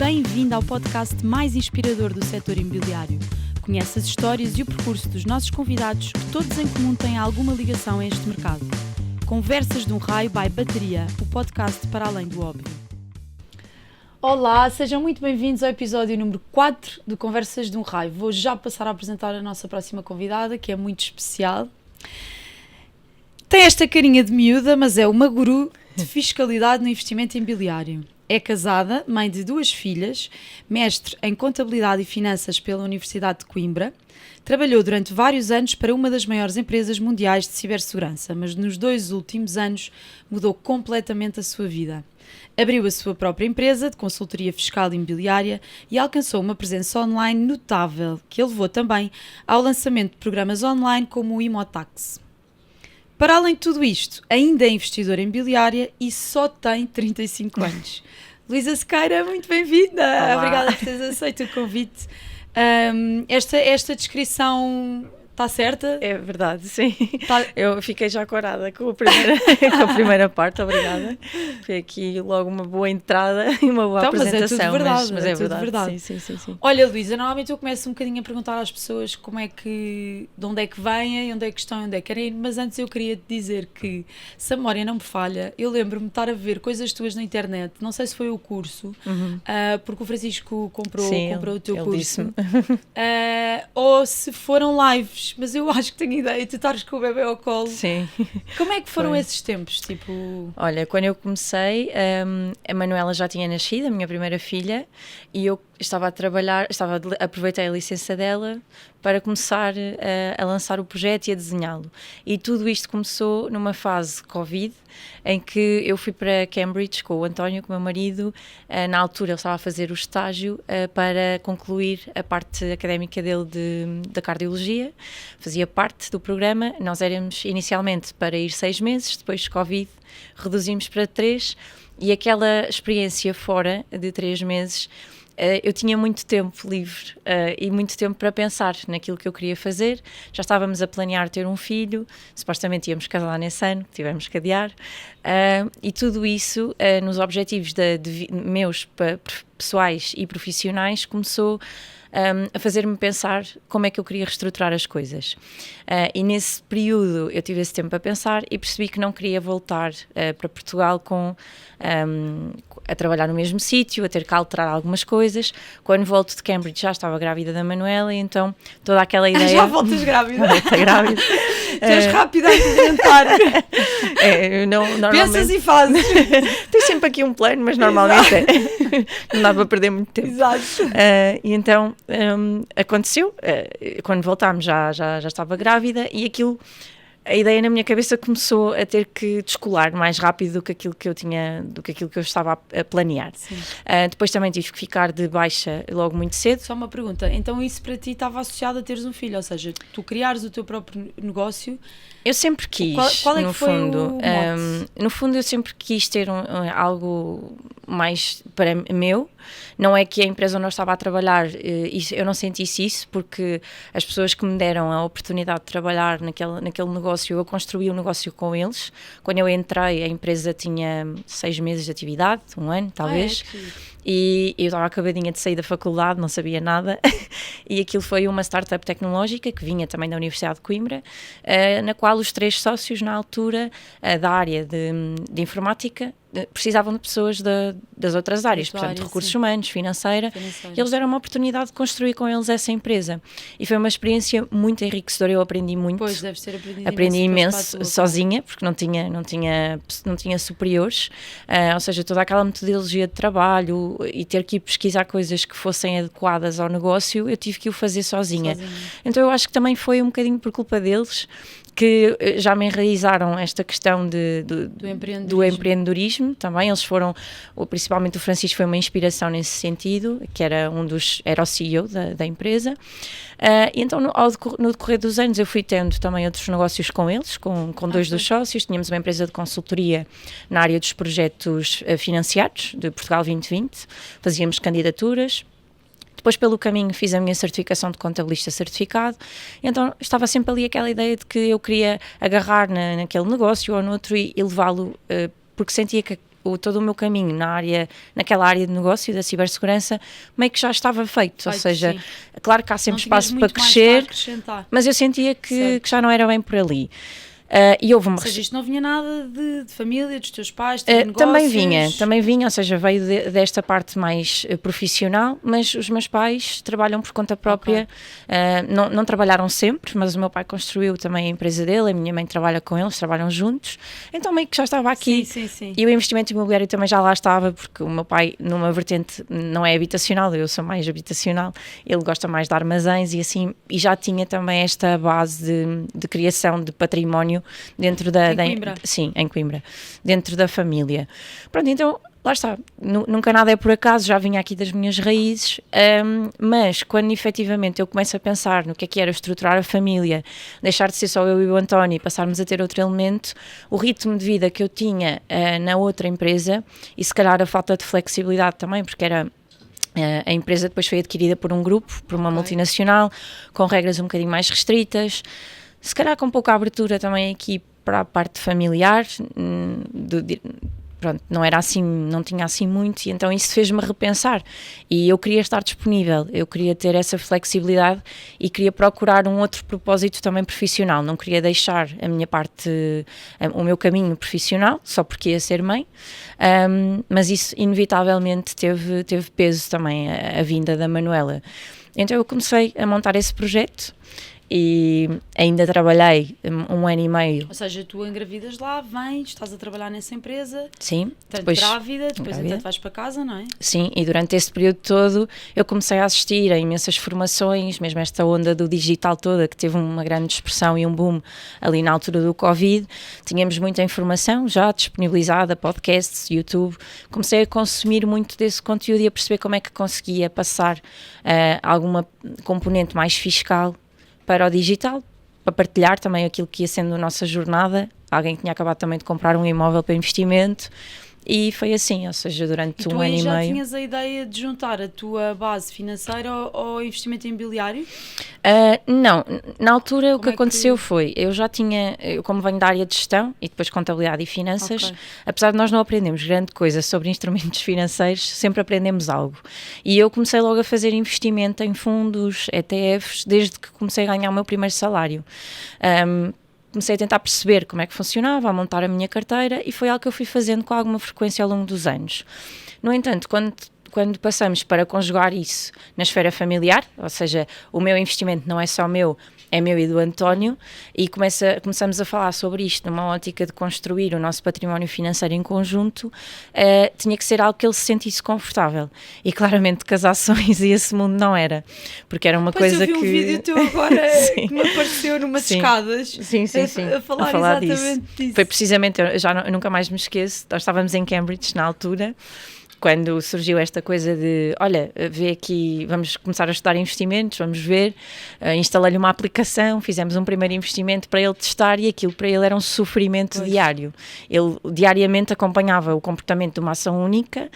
bem-vindo ao podcast mais inspirador do setor imobiliário. Conhece as histórias e o percurso dos nossos convidados, que todos em comum têm alguma ligação a este mercado. Conversas de um Raio by Bateria, o podcast para além do óbvio. Olá, sejam muito bem-vindos ao episódio número 4 do Conversas de um Raio. Vou já passar a apresentar a nossa próxima convidada, que é muito especial. Tem esta carinha de miúda, mas é uma guru de fiscalidade no investimento imobiliário. É casada, mãe de 2 filhas, mestre em Contabilidade e Finanças pela Universidade de Coimbra. Trabalhou durante vários anos para uma das maiores empresas mundiais de cibersegurança, mas nos 2 últimos anos mudou completamente a sua vida. Abriu a sua própria empresa de consultoria fiscal e imobiliária e alcançou uma presença online notável, que a levou também ao lançamento de programas online como o Imotax. Para além de tudo isto, ainda é investidora imobiliária e só tem 35 anos. Luísa Sequeira, muito bem-vinda. Olá. Obrigada por teres aceito o convite. Esta descrição está certa? É verdade, sim. Tá. Eu fiquei já corada com a primeira parte, obrigada. Foi aqui logo uma boa entrada e uma boa Então, apresentação. mas é tudo verdade, mas é é tudo verdade. Sim. Olha, Luísa, normalmente eu começo um bocadinho a perguntar às pessoas de onde é que vêm, onde é que estão, onde é que querem ir, mas antes eu queria te dizer que, se a memória não me falha, eu lembro-me de estar a ver coisas tuas na internet, não sei se foi o curso, porque o Francisco comprou o teu ele curso, disse-me. ou se foram lives, mas eu acho que tenho ideia, tu estares com o bebê ao colo. Sim. Como é que foram Foi. esses tempos? Tipo... Olha, quando eu comecei, a Manuela já tinha nascido, a minha primeira filha, e eu estava a trabalhar, aproveitei a licença dela para começar a lançar o projeto e a desenhá-lo. E tudo isto começou numa fase Covid, em que eu fui para Cambridge com o António, com o meu marido. Na altura ele estava a fazer o estágio para concluir a parte académica dele da cardiologia. Fazia parte do programa. Nós éramos inicialmente para ir 6 meses, depois de Covid reduzimos para 3, e aquela experiência fora de 3 meses, eu tinha muito tempo livre e muito tempo para pensar naquilo que eu queria fazer. Já estávamos a planear ter um filho, supostamente íamos casar nesse ano, tivemos que adiar, e tudo isso nos objetivos meus pessoais e profissionais começou a fazer-me pensar como é que eu queria reestruturar as coisas. E nesse período eu tive esse tempo a pensar e percebi que não queria voltar para Portugal a trabalhar no mesmo sítio, a ter que alterar algumas coisas. Quando volto de Cambridge já estava grávida da Manuela, e então toda aquela ideia... Já voltas grávida? Está grávida. Tu és rápida a implementar. Normalmente... Pensas e fazes. Tenho sempre aqui um plano, mas normalmente não dá para perder muito tempo. Exato. E então aconteceu, quando voltámos já estava grávida, e aquilo, a ideia na minha cabeça começou a ter que descolar mais rápido do que aquilo que eu estava a planear. Depois também tive que ficar de baixa logo muito cedo. Só uma pergunta, então isso para ti estava associado a teres um filho, ou seja, tu criares o teu próprio negócio? Eu sempre quis, qual é no que foi fundo. o mote? No fundo eu sempre quis ter algo mais para meu. Não é que a empresa onde eu estava a trabalhar, eu não sentisse isso, porque as pessoas que me deram a oportunidade de trabalhar naquele negócio, eu construí o negócio com eles. Quando eu entrei, a empresa tinha 6 meses de atividade, 1 ano talvez. E eu estava acabadinha de sair da faculdade, não sabia nada, e aquilo foi uma startup tecnológica que vinha também da Universidade de Coimbra, na qual os 3 sócios na altura da área de informática precisavam de pessoas das outras áreas, portanto, recursos humanos, financeira, e eles deram uma oportunidade de construir com eles essa empresa. E foi uma experiência muito enriquecedora, eu aprendi muito. Pois, deves ter aprendido aprendi imenso sozinha, porque não tinha superiores, ou seja, toda aquela metodologia de trabalho e ter que ir pesquisar coisas que fossem adequadas ao negócio, eu tive que o fazer sozinha. Então eu acho que também foi um bocadinho por culpa deles que já me enraizaram esta questão do empreendedorismo também. Eles foram, principalmente o Francisco foi uma inspiração nesse sentido, que era o CEO da empresa. E então no decorrer dos anos eu fui tendo também outros negócios com eles, com 2 dos sócios. Tínhamos uma empresa de consultoria na área dos projetos financiados de Portugal 2020, fazíamos candidaturas. Depois, pelo caminho, fiz a minha certificação de contabilista certificado, então estava sempre ali aquela ideia de que eu queria agarrar naquele negócio ou noutro e levá-lo, porque sentia que todo o meu caminho naquela área de negócio da cibersegurança meio que já estava feito, ou seja, claro que há sempre espaço para crescer, mas eu sentia que já não era bem por ali. E houve uma... Ou seja, isto não vinha nada de família, dos teus pais, de negócios? Também vinha, ou seja, veio desta parte mais profissional, mas os meus pais trabalham por conta própria, não trabalharam sempre, mas o meu pai construiu também a empresa dele, a minha mãe trabalha com eles, trabalham juntos, então meio que já estava aqui. Sim. E o investimento imobiliário também já lá estava, porque o meu pai, numa vertente, não é habitacional, eu sou mais habitacional, ele gosta mais de armazéns e assim, e já tinha também esta base de criação de património dentro em Coimbra? Sim, em Coimbra, dentro da família. Pronto, então, lá está, nunca nada é por acaso, já vinha aqui das minhas raízes, mas quando efetivamente eu começo a pensar no que era estruturar a família, deixar de ser só eu e o António e passarmos a ter outro elemento, o ritmo de vida que eu tinha na outra empresa, e se calhar a falta de flexibilidade também, porque era... a empresa depois foi adquirida por um grupo, por uma multinacional, com regras um bocadinho mais restritas, se calhar com pouca abertura também aqui para a parte familiar, pronto, não era assim, não tinha assim muito, e então isso fez-me repensar, e eu queria estar disponível, eu queria ter essa flexibilidade e queria procurar um outro propósito também profissional, não queria deixar a minha parte, o meu caminho profissional, só porque ia ser mãe, mas isso inevitavelmente teve peso também, a vinda da Manuela. Então eu comecei a montar esse projeto, e ainda trabalhei 1 ano e meio. Ou seja, tu engravidas lá, vens, estás a trabalhar nessa empresa. Sim. Depois grávida, então vais para casa, não é? Sim, e durante esse período todo eu comecei a assistir a imensas formações, mesmo esta onda do digital toda, que teve uma grande expressão e um boom ali na altura do Covid. Tínhamos muita informação já disponibilizada, podcasts, YouTube. Comecei a consumir muito desse conteúdo e a perceber como é que conseguia passar alguma componente mais fiscal para o digital, para partilhar também aquilo que ia sendo a nossa jornada. Alguém que tinha acabado também de comprar um imóvel para investimento, e foi assim, ou seja, durante 1 ano e meio. E tu aí já tinhas a ideia de juntar a tua base financeira ao investimento imobiliário? Não, na altura o que aconteceu foi, eu como venho da área de gestão e depois contabilidade e finanças, apesar de nós não aprendermos grande coisa sobre instrumentos financeiros, sempre aprendemos algo. E eu comecei logo a fazer investimento em fundos, ETFs, desde que comecei a ganhar o meu primeiro salário. Comecei a tentar perceber como é que funcionava, a montar a minha carteira, e foi algo que eu fui fazendo com alguma frequência ao longo dos anos. No entanto, quando passamos para conjugar isso na esfera familiar, ou seja, o meu investimento não é só meu, é meu e do António, e começamos a falar sobre isto numa ótica de construir o nosso património financeiro em conjunto, tinha que ser algo que ele se sentisse confortável. E claramente casações e esse mundo não era, porque era uma coisa que... eu vi um vídeo teu agora que me apareceu numas escadas. Sim. A falar exatamente disso. Foi precisamente, eu nunca mais me esqueço, nós estávamos em Cambridge na altura, quando surgiu esta coisa de, olha, vê aqui, vamos começar a estudar investimentos, vamos ver, instalei-lhe uma aplicação, fizemos um primeiro investimento para ele testar, e aquilo para ele era um sofrimento diário. Ele diariamente acompanhava o comportamento de uma ação única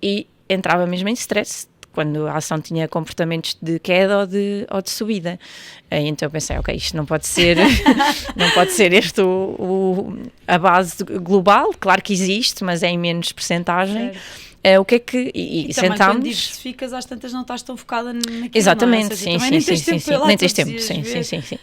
e entrava mesmo em stress quando a ação tinha comportamentos de queda ou de subida. Então eu pensei, ok, isto não pode ser não pode ser a base global, claro que existe, mas é em menos percentagem. O que é que... E também sentámos... quando diversificas, às tantas não estás tão focada naquilo. Exatamente, não é? Sim. Nem tens tempo. Sim.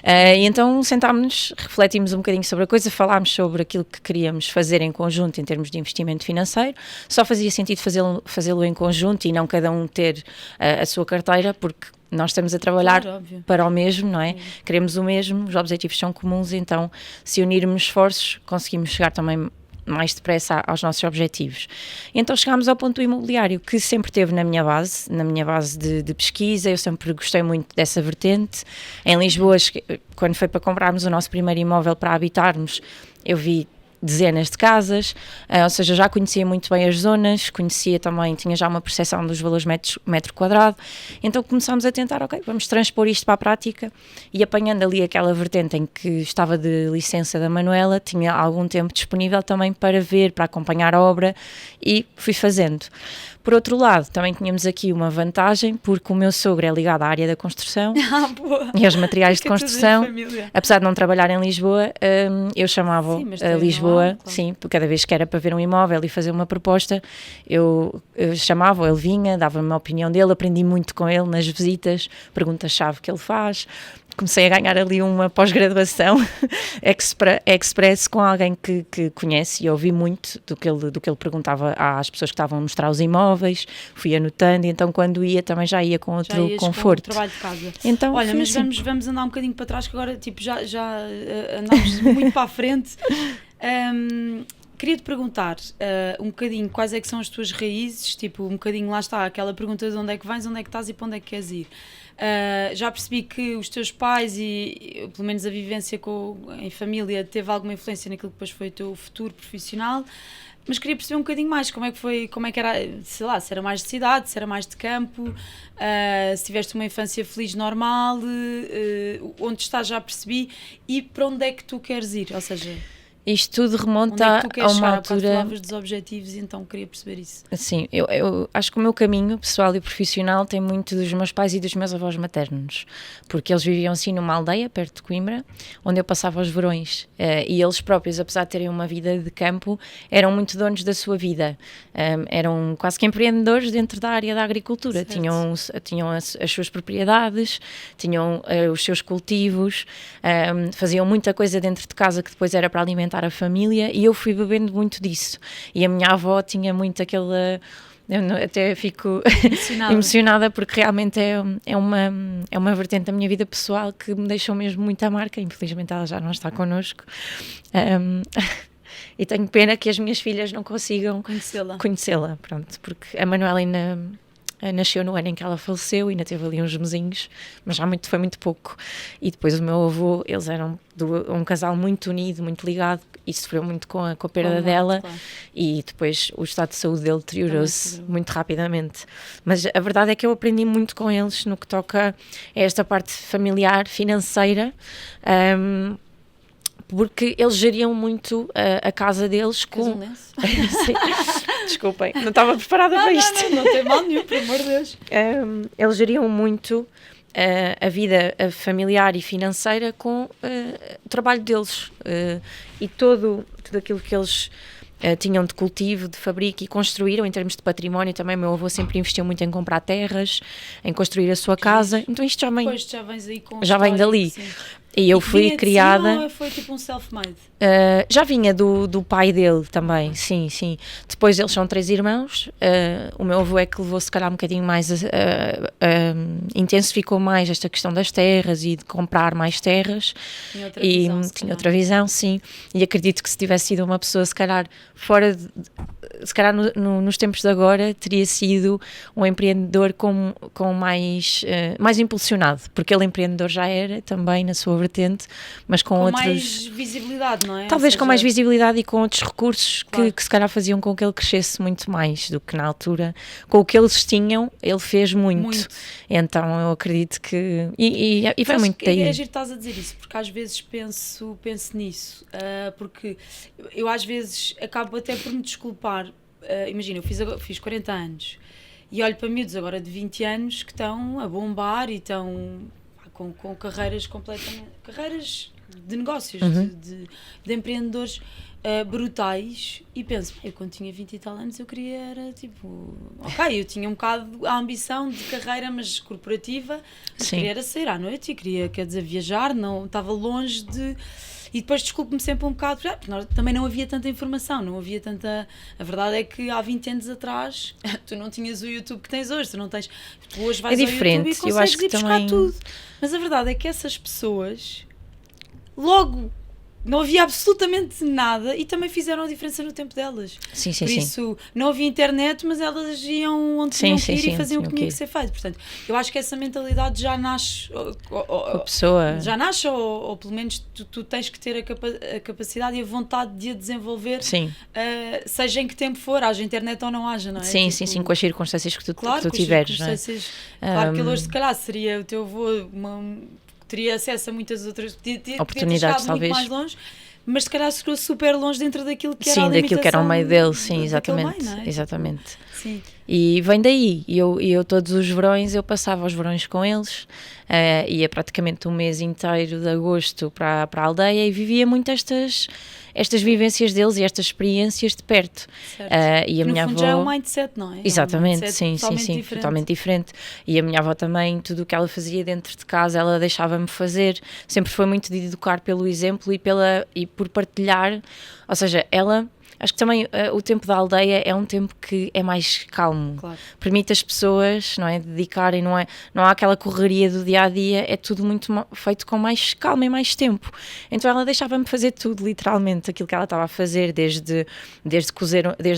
E então sentámos-nos, refletimos um bocadinho sobre a coisa, falámos sobre aquilo que queríamos fazer em conjunto em termos de investimento financeiro. Só fazia sentido fazê-lo em conjunto e não cada um ter a sua carteira, porque nós estamos a trabalhar para o mesmo, não é? Queremos o mesmo, os objetivos são comuns, então se unirmos esforços conseguimos chegar também mais depressa aos nossos objetivos. Então chegámos ao ponto do imobiliário, que sempre teve na minha base de pesquisa. Eu sempre gostei muito dessa vertente. Em Lisboa, quando foi para comprarmos o nosso primeiro imóvel para habitarmos, eu vi dezenas de casas, ou seja, já conhecia muito bem as zonas, conhecia também, tinha já uma percepção dos valores metro quadrado, então começámos a tentar, ok, vamos transpor isto para a prática, e apanhando ali aquela vertente em que estava de licença da Manuela, tinha algum tempo disponível também para ver, para acompanhar a obra, e fui fazendo. Por outro lado, também tínhamos aqui uma vantagem, porque o meu sogro é ligado à área da construção Boa. e aos materiais de Fica tudo em construção. família. Apesar de não trabalhar em Lisboa, eu chamava-o Sim, mas a tem Lisboa, lá, claro. sim, cada vez que era para ver um imóvel e fazer uma proposta, eu chamava-o, ele vinha, dava-me a opinião dele, aprendi muito com ele nas visitas, perguntas-chave que ele faz. Comecei a ganhar ali uma pós-graduação express com alguém que conhece, e ouvi muito do que ele perguntava às pessoas que estavam a mostrar os imóveis, fui anotando, e então quando ia também já ia com outro conforto. Com o trabalho de casa. Então, olha, mas assim. vamos andar um bocadinho para trás, que agora tipo, já andámos muito para a frente. Queria-te perguntar um bocadinho quais é que são as tuas raízes, tipo um bocadinho, lá está, aquela pergunta de onde é que vens, onde é que estás e para onde é que queres ir. Já percebi que os teus pais e pelo menos a vivência em família teve alguma influência naquilo que depois foi o teu futuro profissional, mas queria perceber um bocadinho mais como é que era, sei lá, se era mais de cidade, se era mais de campo, se tiveste uma infância feliz normal, onde estás já percebi, e para onde é que tu queres ir, ou seja... Isto tudo remonta onde é que tu queres a uma chegar? altura... Falavas dos objetivos, então queria perceber isso. Sim, eu acho que o meu caminho pessoal e profissional tem muito dos meus pais e dos meus avós maternos, porque eles viviam assim numa aldeia perto de Coimbra, onde eu passava os verões, e eles próprios, apesar de terem uma vida de campo, eram muito donos da sua vida, eram quase que empreendedores dentro da área da agricultura, tinham as suas propriedades, tinham os seus cultivos, faziam muita coisa dentro de casa que depois era para alimentar a família, e eu fui bebendo muito disso. E a minha avó tinha muito aquela... Eu até fico emocionada porque realmente é uma vertente da minha vida pessoal que me deixou mesmo muita marca. Infelizmente ela já não está connosco. E tenho pena que as minhas filhas não consigam conhecê-la, pronto, porque a Manuela ainda nasceu no ano em que ela faleceu, ainda teve ali uns mesinhos, mas já foi muito pouco. E depois o meu avô, eles eram um casal muito unido, muito ligado, e sofreu muito com a perda dela, claro. E depois o estado de saúde dele deteriorou-se muito rapidamente. Mas a verdade é que eu aprendi muito com eles no que toca a esta parte familiar, financeira, porque eles geriam muito a casa deles com... Desculpem, não estava preparada para isto. Não tem mal nenhum, pelo amor de Deus. Eles geriam muito a vida familiar e financeira com o trabalho deles, e tudo aquilo que eles tinham de cultivo, de fabrico, e construíram em termos de património também. Meu avô sempre investiu muito em comprar terras, em construir a sua casa, então isto já vem, já vem dali. Sim. E eu fui criada... Ou foi tipo um self-made? Já vinha do pai dele também, sim. Depois eles são 3 irmãos, o meu avô é que levou se calhar um bocadinho mais, intensificou mais esta questão das terras e de comprar mais terras. Tinha outra visão, sim. E acredito que se tivesse sido uma pessoa se calhar se calhar nos tempos de agora teria sido um empreendedor com mais impulsionado, porque ele empreendedor já era também na sua vertente, mas com outros... mais visibilidade, não é? Talvez com mais visibilidade e com outros recursos, claro, que se calhar faziam com que ele crescesse muito mais do que na altura. Com o que eles tinham, ele fez muito. Então eu acredito que... E vai muito daí. É giro estás a dizer isso, porque às vezes penso nisso, porque eu às vezes acabo até por me desculpar. Imagina, eu fiz 40 anos e olho para miúdos agora de 20 anos que estão a bombar e estão com carreiras completamente... carreiras de negócios, de empreendedores brutais, e penso, eu quando tinha 20 e tal anos eu queria, era tipo, eu tinha um bocado a ambição de carreira, mas corporativa, mas queria era sair à noite e queria, quer dizer, viajar, não estava longe de... E depois desculpo-me sempre um bocado, porque também não havia tanta informação, não havia tanta... A verdade é que há 20 anos atrás tu não tinhas o YouTube que tens hoje, tu hoje vais ao YouTube e consegues ir buscar tudo. Mas a verdade é que essas pessoas, logo, não havia absolutamente nada e também fizeram a diferença no tempo delas. Sim. Por isso, não havia internet, mas elas iam onde tinham que ir e faziam o que tinha que ser feito. Portanto, eu acho que essa mentalidade já nasce... a pessoa... Já nasce, ou pelo menos tu tens que ter a capacidade e a vontade de a desenvolver, seja em que tempo for, haja internet ou não haja, não é? Sim, com as circunstâncias que tu tiveres, não é? Claro que ele hoje, se calhar, seria o teu avô... teria acesso a muitas outras oportunidades, talvez, muito mais longe, mas se calhar ficou super longe dentro daquilo que era a limitação, daquilo que era o meio dele, sim, exatamente, meio, não é? Exatamente. Sim. E vem daí, eu todos os verões, eu passava os verões com eles, ia praticamente um mês inteiro de agosto para a aldeia e vivia muito estas vivências deles e estas experiências de perto. E a minha avó... já é um mindset, não é? Exatamente, é um mindset sim, totalmente diferente. E a minha avó também, tudo o que ela fazia dentro de casa, ela deixava-me fazer, sempre foi muito de educar pelo exemplo e por partilhar, ou seja, ela... Acho que também o tempo da aldeia é um tempo que é mais calmo, claro. Permite as pessoas, não é, dedicarem, não há aquela correria do dia-a-dia, é tudo muito feito com mais calma e mais tempo. Então ela deixava-me fazer tudo, literalmente, aquilo que ela estava a fazer, desde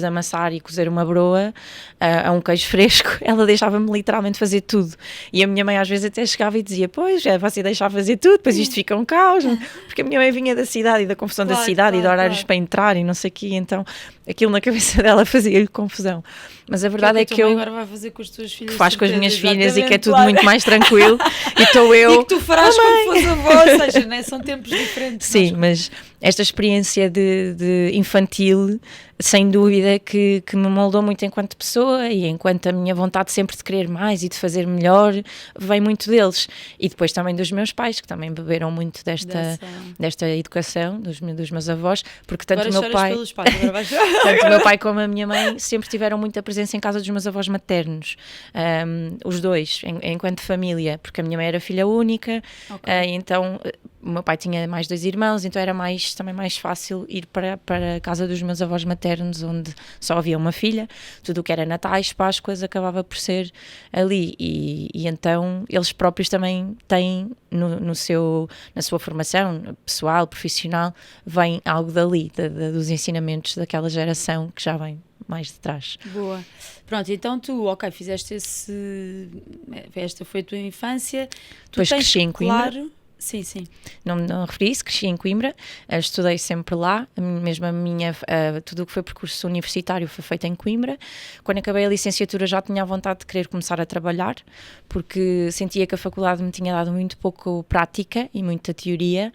amassar e cozer uma broa a um queijo fresco, ela deixava-me literalmente fazer tudo. E a minha mãe às vezes até chegava e dizia, pois, você deixa fazer tudo, depois isto fica um caos, porque a minha mãe vinha da cidade e da confusão da cidade e de horários para entrar e não sei o quê, então aquilo na cabeça dela fazia-lhe confusão. Mas a verdade é que eu... agora vai fazer com as tuas filhas. Que faz com as minhas filhas e que é tudo muito mais tranquilo. E estou eu... E que tu farás como fosse avó, ou seja, né? São tempos diferentes. Sim, mas esta experiência de infantil, sem dúvida que me moldou muito enquanto pessoa e enquanto a minha vontade sempre de querer mais e de fazer melhor, vem muito deles. E depois também dos meus pais, que também beberam muito desta educação, dos meus avós, porque tanto o meu pai... Pelos pais, agora vais... Tanto o meu pai como a minha mãe sempre tiveram muita presença em casa dos meus avós maternos, os dois, enquanto família, porque a minha mãe era filha única, então o meu pai tinha mais 2 irmãos, então era também mais fácil ir para a casa dos meus avós maternos, onde só havia uma filha, tudo o que era Natais, Páscoas, acabava por ser ali, e então eles próprios também têm na sua formação pessoal, profissional, vem algo dali, dos ensinamentos daquela geração que já vem mais de trás. Boa. Pronto, então tu, fizeste esta foi a tua infância. Depois cresci em Coimbra. Claro. Sim. Não referi isso, cresci em Coimbra, estudei sempre lá, mesmo tudo o que foi percurso universitário foi feito em Coimbra. Quando acabei a licenciatura já tinha a vontade de querer começar a trabalhar, porque sentia que a faculdade me tinha dado muito pouco prática e muita teoria,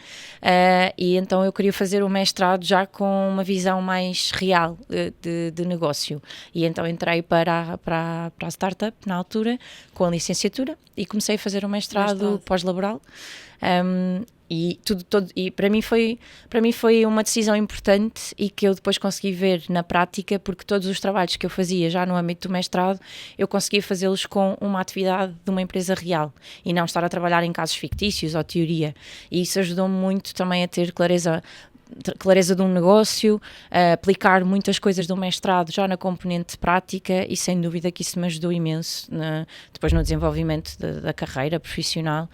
e então eu queria fazer o mestrado já com uma visão mais real de negócio. E então entrei para a startup na altura, com a licenciatura, e comecei a fazer o mestrado pós-laboral. E para mim foi uma decisão importante e que eu depois consegui ver na prática, porque todos os trabalhos que eu fazia já no âmbito do mestrado eu conseguia fazê-los com uma atividade de uma empresa real e não estar a trabalhar em casos fictícios ou teoria, e isso ajudou-me muito também a ter clareza de um negócio, a aplicar muitas coisas do mestrado já na componente prática, e sem dúvida que isso me ajudou imenso depois no desenvolvimento da carreira profissional.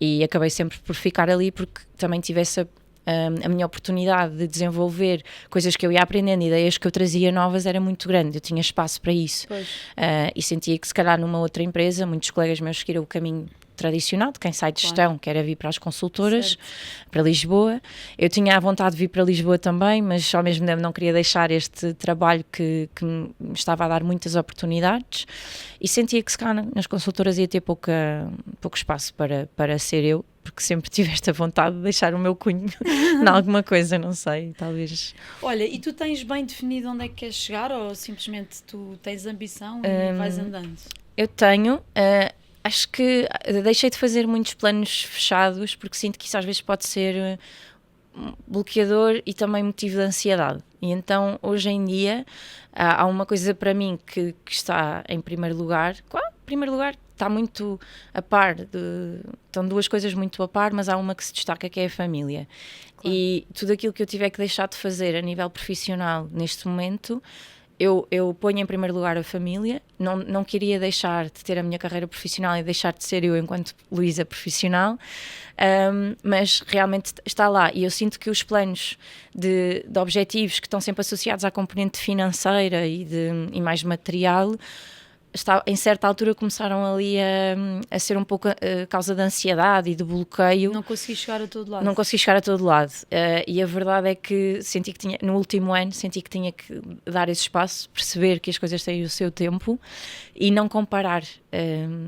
E acabei sempre por ficar ali porque também tive a minha oportunidade de desenvolver coisas que eu ia aprendendo, ideias que eu trazia novas, era muito grande, eu tinha espaço para isso. E sentia que se calhar numa outra empresa, muitos colegas meus seguiram o caminho tradicional de quem sai de gestão, que era vir para as consultoras, para Lisboa. Eu tinha a vontade de vir para Lisboa também, mas ao mesmo tempo não queria deixar este trabalho que me estava a dar muitas oportunidades, e sentia que se calhar nas consultoras ia ter pouco espaço para ser eu, porque sempre tive esta vontade de deixar o meu cunho em alguma coisa, não sei, talvez. Olha, e tu tens bem definido onde é que queres chegar, ou simplesmente tu tens ambição e vais andando? Eu tenho... acho que deixei de fazer muitos planos fechados, porque sinto que isso às vezes pode ser bloqueador e também motivo de ansiedade. E então, hoje em dia, há uma coisa para mim que está em primeiro lugar. Em primeiro lugar, está muito a par. Estão 2 coisas muito a par, mas há uma que se destaca, que é a família. Claro. E tudo aquilo que eu tiver que deixar de fazer a nível profissional neste momento... Eu ponho em primeiro lugar a família, não queria deixar de ter a minha carreira profissional e deixar de ser eu enquanto Luísa profissional, mas realmente está lá, e eu sinto que os planos de objetivos que estão sempre associados à componente financeira e mais material, em certa altura começaram ali a ser um pouco a causa de ansiedade e de bloqueio. Não consegui chegar a todo lado. Não consegui chegar a todo lado. E a verdade é que no último ano, senti que tinha que dar esse espaço, perceber que as coisas têm o seu tempo e não comparar.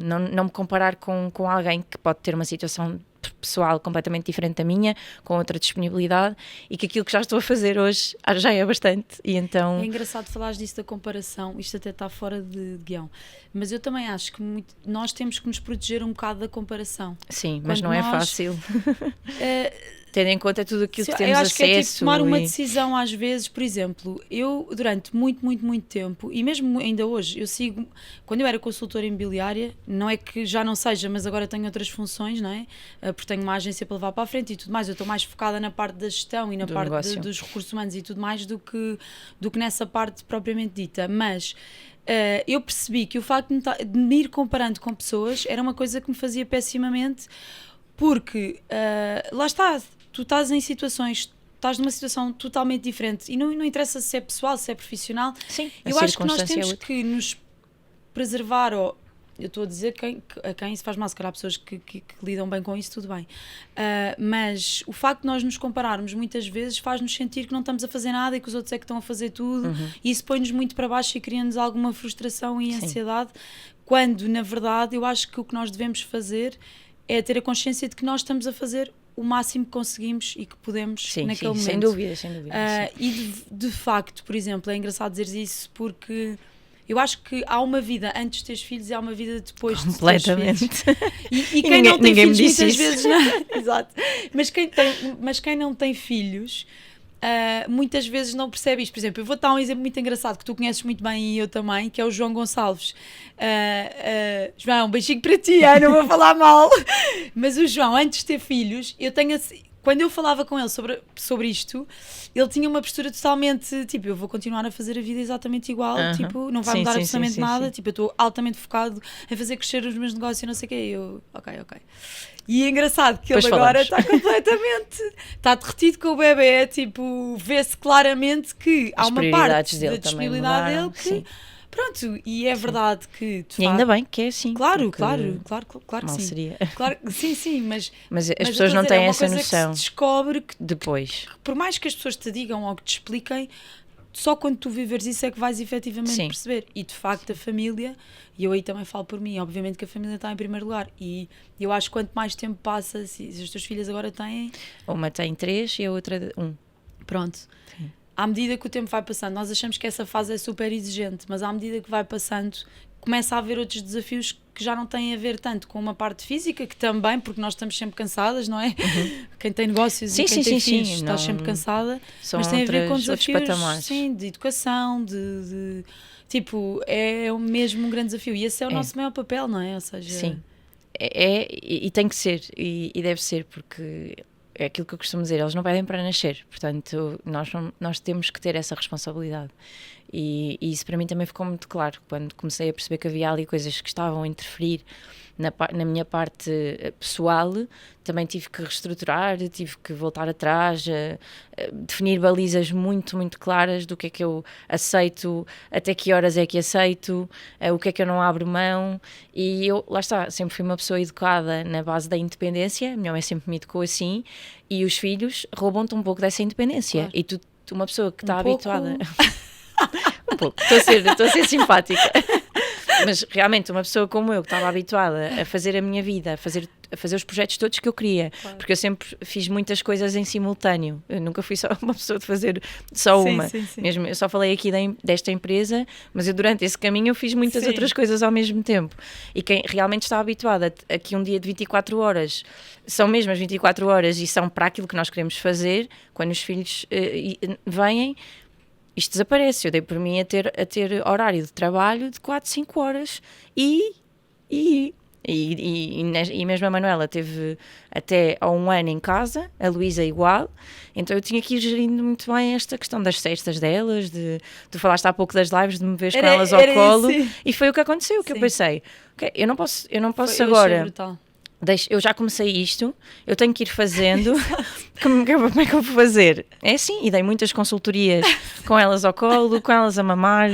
Não me comparar com alguém que pode ter uma situação pessoal completamente diferente da minha, com outra disponibilidade, e que aquilo que já estou a fazer hoje já é bastante, e então... É engraçado falares disso da comparação, isto até está fora de guião, mas eu também acho que nós temos que nos proteger um bocado da comparação. Sim, mas não é fácil. Tendo em conta tudo aquilo que temos eu acho acesso. Que é tipo tomar uma decisão às vezes, por exemplo, eu durante muito tempo, e mesmo ainda hoje, eu sigo, quando eu era consultora imobiliária, não é que já não seja, mas agora tenho outras funções, não é? Porque tenho uma agência para levar para a frente e tudo mais, eu estou mais focada na parte da gestão e na parte dos recursos humanos e tudo mais do que nessa parte propriamente dita, mas... eu percebi que o facto de me ir comparando com pessoas era uma coisa que me fazia pessimamente, porque lá está, tu estás em situações, estás numa situação totalmente diferente e não interessa se é pessoal, se é profissional. Sim, eu acho que nós temos que nos preservar, ou eu estou a dizer a quem se faz mal, se calhar pessoas que lidam bem com isso, tudo bem, mas o facto de nós nos compararmos muitas vezes faz-nos sentir que não estamos a fazer nada e que os outros é que estão a fazer tudo, e isso põe-nos muito para baixo e cria-nos alguma frustração e ansiedade, quando na verdade eu acho que o que nós devemos fazer é ter a consciência de que nós estamos a fazer o máximo que conseguimos e que podemos naquele momento. Sem dúvida. E de facto, por exemplo, é engraçado dizer isso porque eu acho que há uma vida antes de teres filhos e há uma vida depois de teres filhos. E quem não tem filhos muitas vezes não. Exato. Mas quem não tem filhos muitas vezes não percebe isto. Por exemplo, eu vou dar um exemplo muito engraçado que tu conheces muito bem e eu também, que é o João Gonçalves. João, um beijinho para ti, não vou falar mal. Mas o João, antes de ter filhos, quando eu falava com ele sobre isto, ele tinha uma postura totalmente, tipo, eu vou continuar a fazer a vida exatamente igual, tipo, não vai mudar absolutamente nada, tipo, eu estou altamente focado em fazer crescer os meus negócios e não sei o quê, eu, ok. E é engraçado que ele agora está completamente, está derretido com o bebê, tipo, vê-se claramente que há uma parte da disponibilidade dele que... Pronto, e é verdade que... De e ainda bem que é assim. Claro que sim. Seria. Claro, sim, mas as pessoas não têm essa noção. Que se descobre que depois. Por mais que as pessoas te digam ou que te expliquem, só quando tu viveres isso é que vais efetivamente perceber. E de facto a família, e eu aí também falo por mim, obviamente que a família está em primeiro lugar. E eu acho que quanto mais tempo passa, se as tuas filhas agora têm... Uma tem 3 e a outra 1. Pronto. Sim. À medida que o tempo vai passando, nós achamos que essa fase é super exigente, mas à medida que vai passando, começa a haver outros desafios que já não têm a ver tanto com uma parte física, que também, porque nós estamos sempre cansadas, não é? Quem tem negócios e quem tem filhos está sempre cansada, mas tem a ver com desafios de educação, de tipo, é mesmo um grande desafio e esse é o nosso maior papel, não é? Ou seja, sim, e tem que ser, e deve ser, porque... É aquilo que eu costumo dizer, eles não pedem para nascer, portanto nós temos que ter essa responsabilidade e isso para mim também ficou muito claro quando comecei a perceber que havia ali coisas que estavam a interferir na minha parte pessoal. Também tive que reestruturar, tive que voltar atrás, definir balizas muito claras do que é que eu aceito, até que horas é que aceito, o que é que eu não abro mão. E eu, lá está, sempre fui uma pessoa educada na base da independência, a minha mãe sempre me educou assim, e os filhos roubam-te um pouco dessa independência. Claro. E tu uma pessoa que está habituada... um pouco, estou a ser simpática. Mas realmente uma pessoa como eu que estava habituada a fazer a minha vida, a fazer os projetos todos que eu queria, claro. Porque eu sempre fiz muitas coisas em simultâneo, eu nunca fui só uma pessoa de fazer só uma. Sim. Mesmo, eu só falei aqui desta empresa, mas eu durante esse caminho eu fiz muitas outras coisas ao mesmo tempo, e quem realmente está habituada a que um dia de 24 horas são mesmo as 24 horas e são para aquilo que nós queremos fazer, quando os filhos vêm, isto desaparece. Eu dei por mim a ter horário de trabalho de 4, 5 horas e mesmo a Manuela teve até há 1 ano em casa, a Luísa igual, então eu tinha que ir gerindo muito bem esta questão das cestas delas, tu falaste há pouco das lives, de me veres com elas ao colo, e foi o que aconteceu, que eu pensei, okay, eu não posso agora... Eu já comecei isto, eu tenho que ir fazendo, como é que eu vou fazer? É assim, e dei muitas consultorias com elas ao colo, com elas a mamar,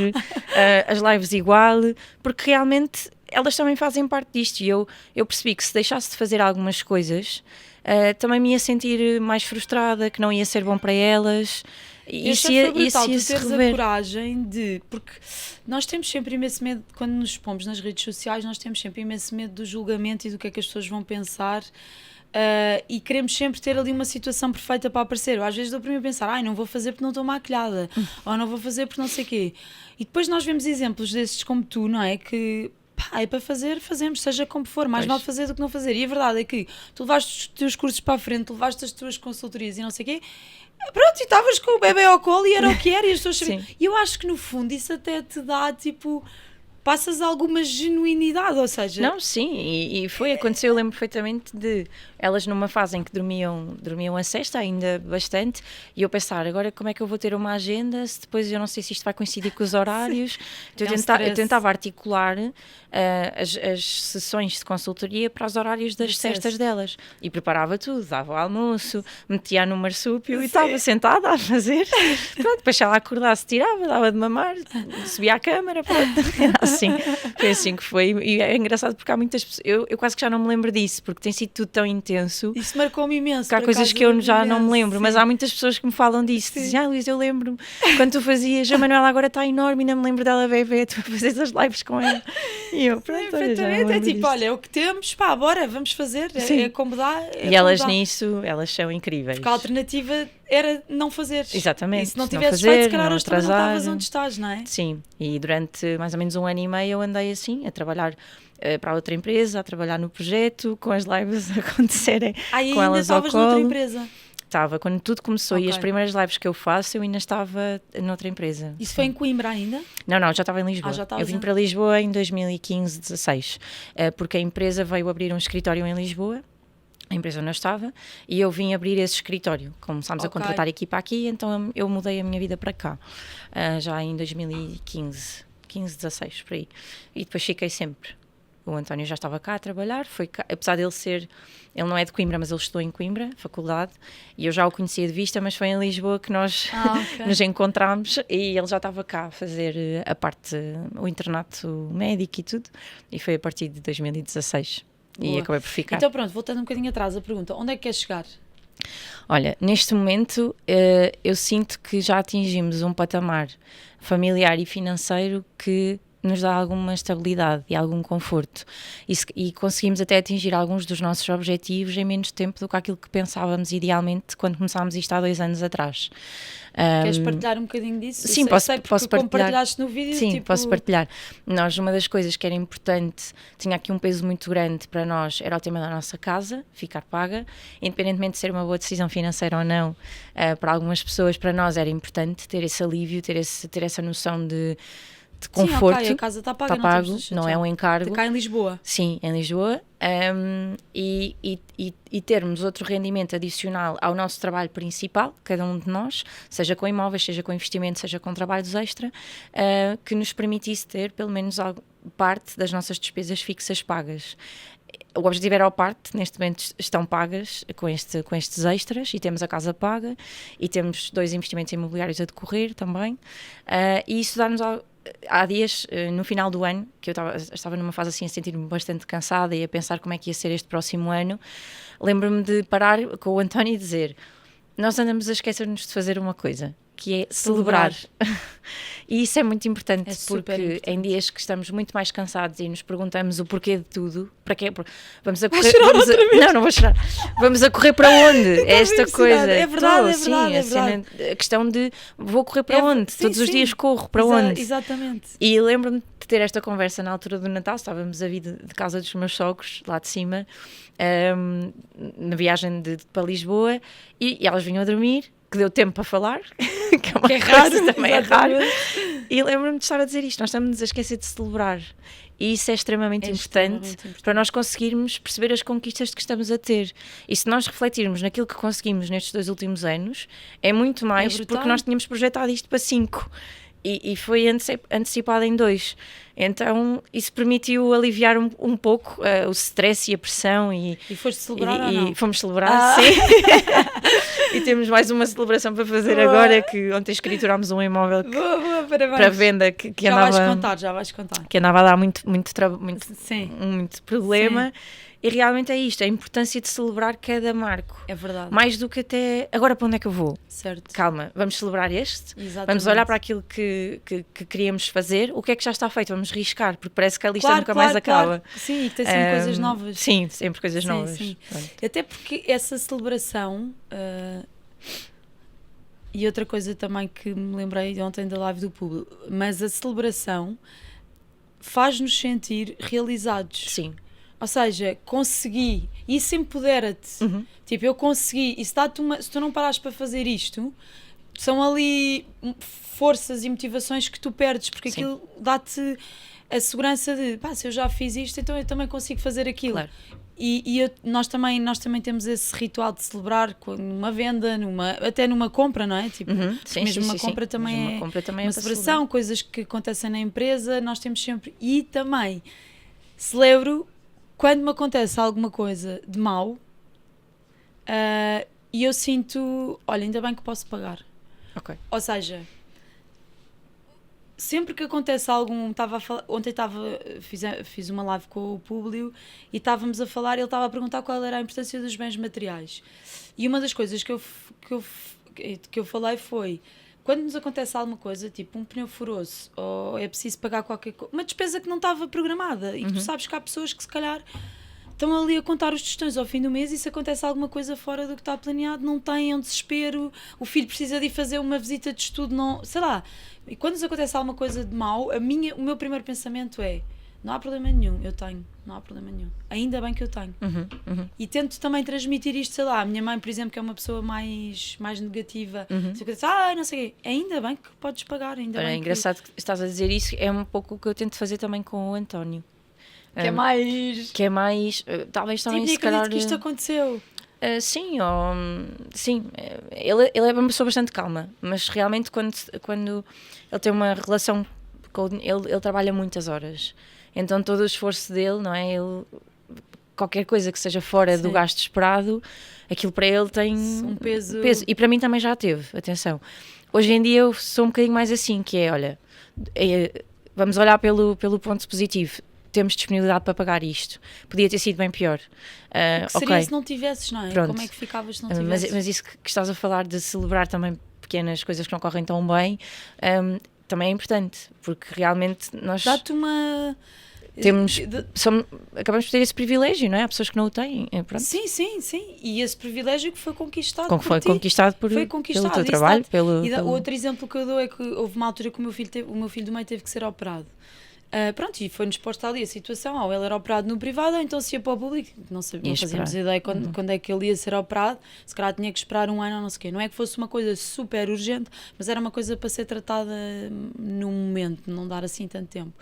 as lives igual, porque realmente elas também fazem parte disto, e eu percebi que se deixasse de fazer algumas coisas, também me ia sentir mais frustrada, que não ia ser bom para elas. Isso ia se rever. A coragem de... Porque nós temos sempre imenso medo, quando nos expomos nas redes sociais, nós temos sempre imenso medo do julgamento e do que é que as pessoas vão pensar. e queremos sempre ter ali uma situação perfeita para aparecer. Eu às vezes dou para mim a pensar, não vou fazer porque não estou maquilhada, ou não vou fazer porque não sei o quê. E depois nós vemos exemplos desses como tu, não é? Que é para fazer, fazemos, seja como for, mais vale fazer do que não fazer. E a verdade é que tu levaste os teus cursos para a frente, levaste as tuas consultorias e não sei o quê, pronto, e estavas com o bebê ao colo e era o que era, e as pessoas sabiam. E eu acho que no fundo isso até te dá, tipo, passas alguma genuinidade, ou seja... Não, sim, e aconteceu, eu lembro perfeitamente de elas numa fase em que dormiam a sesta ainda bastante, e eu pensar, agora como é que eu vou ter uma agenda se depois eu não sei se isto vai coincidir com os horários. Então eu tentava articular as sessões de consultoria para os horários das cestas delas, e preparava tudo, dava o almoço, metia no marsúpio e estava sentada a fazer, pronto, depois se ela acordasse tirava, dava de mamar, subia à câmara, pronto, assim, foi assim que foi. E é engraçado porque há muitas pessoas, eu quase que já não me lembro disso, porque tem sido tudo tão intenso. Isso marcou-me imenso. Que há coisas que eu já não me lembro, mas há muitas pessoas que me falam disso. Dizem, Luís, eu lembro-me quando tu fazias, a Manuela agora está enorme e não me lembro dela bebê, tu fazes as lives com ela. E eu, pronto, é tipo, olha, é o que temos, bora, vamos fazer, é como dá. E elas nisso, elas são incríveis. Porque a alternativa era não fazer. Exatamente. E se não tivesses feito, se calhar hoje também não estavas onde estás, não é? Sim, e durante mais ou menos 1 ano e meio eu andei assim, a trabalhar para outra empresa, a trabalhar no projeto, com as lives a acontecerem, com elas ao colo. Noutra empresa? Estava, quando tudo começou, e as primeiras lives que eu faço, eu ainda estava noutra empresa. Isso foi em Coimbra ainda? Não, já estava em Lisboa. Eu vim para Lisboa em 2015, 16, porque a empresa veio abrir um escritório em Lisboa, a empresa onde eu estava, e eu vim abrir esse escritório. Começámos a contratar equipa aqui, então eu mudei a minha vida para cá, já em 2015, 16, por aí. E depois fiquei sempre. O António já estava cá a trabalhar, apesar dele ele não é de Coimbra, mas ele estudou em Coimbra, faculdade, e eu já o conhecia de vista, mas foi em Lisboa que nós nos encontramos, e ele já estava cá a fazer o internato médico e tudo, e foi a partir de 2016. Boa. E acabei por ficar. Então pronto, voltando um bocadinho atrás, a pergunta, onde é que queres chegar? Olha, neste momento eu sinto que já atingimos um patamar familiar e financeiro que nos dá alguma estabilidade e algum conforto e conseguimos até atingir alguns dos nossos objetivos em menos tempo do que aquilo que pensávamos idealmente quando começámos isto há 2 anos atrás. Queres partilhar um bocadinho disso? Sim, posso partilhar. Como partilhaste no vídeo, sim, posso partilhar. Uma das coisas que era importante, tinha aqui um peso muito grande para nós, era o tema da nossa casa, ficar paga, independentemente de ser uma boa decisão financeira ou não, para algumas pessoas, para nós era importante ter esse alívio, ter essa noção de conforto. Sim, a casa está paga, não é um encargo. Cá em Lisboa. Sim, em Lisboa. E termos outro rendimento adicional ao nosso trabalho principal, cada um de nós, seja com imóveis, seja com investimento, seja com trabalhos extra, que nos permitisse ter pelo menos parte das nossas despesas fixas pagas. O objetivo era ao parte, neste momento estão pagas com estes extras, e temos a casa paga e temos 2 investimentos imobiliários a decorrer também, e isso dá-nos há dias, no final do ano, que eu estava numa fase assim a sentir-me bastante cansada e a pensar como é que ia ser este próximo ano, lembro-me de parar com o António e dizer, nós andamos a esquecer-nos de fazer uma coisa, que é celebrar. E isso é muito importante, porque importante. Em dias que estamos muito mais cansados e nos perguntamos o porquê de tudo, para quê? Vamos a correr... Não vou chorar. Vamos a correr para onde? É esta coisa. É verdade, é verdade. A questão de vou correr para onde? Todos os dias corro para onde? Exatamente. E lembro-me de ter esta conversa na altura do Natal, estávamos a vir de casa dos meus sogros, lá de cima, na viagem para Lisboa, e elas vinham a dormir, que deu tempo para falar, que é uma coisa também é raro. E lembro-me de estar a dizer isto, nós estamos a esquecer de celebrar. E isso é extremamente importante para nós conseguirmos perceber as conquistas que estamos a ter. E se nós refletirmos naquilo que conseguimos nestes 2 últimos anos, é muito mais porque nós tínhamos projetado isto para 5. E foi antecipado em 2. Então isso permitiu aliviar um pouco o stress e a pressão. E foste celebrar ou não? E fomos celebrar, sim. E temos mais uma celebração para fazer agora, que ontem escriturámos um imóvel para venda que já andava... Já vais contar. Que andava a dar muito Sim. muito problema. Sim. E realmente é isto, a importância de celebrar cada marco. É verdade. Mais do que até... Agora para onde é que eu vou? Certo. Calma, vamos celebrar este? Exatamente. Vamos olhar para aquilo que queríamos fazer. O que é que já está feito? Vamos riscar, porque parece que a lista nunca mais acaba. Sim, e que tem sempre coisas novas. Sim, sempre coisas novas. Sim. Até porque essa celebração... e outra coisa também que me lembrei ontem da live do público, mas a celebração faz-nos sentir realizados. Sim. Ou seja, consegui, e isso empodera-te. Tipo, eu consegui, e se tu não parares para fazer isto, são ali forças e motivações que tu perdes, porque aquilo dá-te a segurança de, se eu já fiz isto, então eu também consigo fazer aquilo. Claro. Nós também temos esse ritual de celebrar numa venda, até numa compra, não é? Tipo, mesmo uma compra também é uma celebração, coisas que acontecem na empresa, nós temos sempre. E também celebro quando me acontece alguma coisa de mau e eu sinto, olha, ainda bem que posso pagar. Okay. Ou seja, sempre que acontece algum... Ontem fiz uma live com o Públio e estávamos a falar, ele estava a perguntar qual era a importância dos bens materiais. E uma das coisas que eu falei foi... Quando nos acontece alguma coisa, tipo um pneu furou-se, ou é preciso pagar qualquer coisa, uma despesa que não estava programada, e que tu sabes que há pessoas que se calhar estão ali a contar os tostões ao fim do mês, e se acontece alguma coisa fora do que está planeado, não têm um desespero, o filho precisa de ir fazer uma visita de estudo, não, sei lá. E quando nos acontece alguma coisa de mau, o meu primeiro pensamento é: não há problema nenhum, eu tenho, não há problema nenhum. Ainda bem que eu tenho. E tento também transmitir isto, sei lá, a minha mãe, por exemplo, que é uma pessoa mais negativa, não sei o quê, ainda bem que podes pagar, ainda bem. É engraçado que estás a dizer isso, é um pouco o que eu tento fazer também com o António. Que é mais... talvez também se calhar... que isto aconteceu. Sim, ele é uma pessoa bastante calma, mas realmente quando ele tem uma relação com ele trabalha muitas horas, então todo o esforço dele, não é? Qualquer coisa que seja fora do gasto esperado, aquilo para ele tem um peso. E para mim também já teve, atenção. Hoje em dia eu sou um bocadinho mais assim, que é, olha, vamos olhar pelo ponto positivo. Temos disponibilidade para pagar isto. Podia ter sido bem pior. O que seria se não tivesses, não é? Pronto. Como é que ficavas se não tivesses? Mas isso que estás a falar de celebrar também pequenas coisas que não correm tão bem, também é importante, porque realmente nós... Dá-te uma... acabamos de ter esse privilégio, não é? Há pessoas que não o têm. Pronto. Sim. E esse privilégio que foi conquistado por foi ti. Conquistado pelo teu trabalho. Outro exemplo que eu dou é que houve uma altura que o meu filho do meio teve que ser operado. E foi-nos posta ali a situação, ele era operado no privado, ou então se ia para o público, não fazíamos ideia quando é que ele ia ser operado, se calhar tinha que esperar um ano ou não sei o quê. Não é que fosse uma coisa super urgente, mas era uma coisa para ser tratada num momento, não dar assim tanto tempo.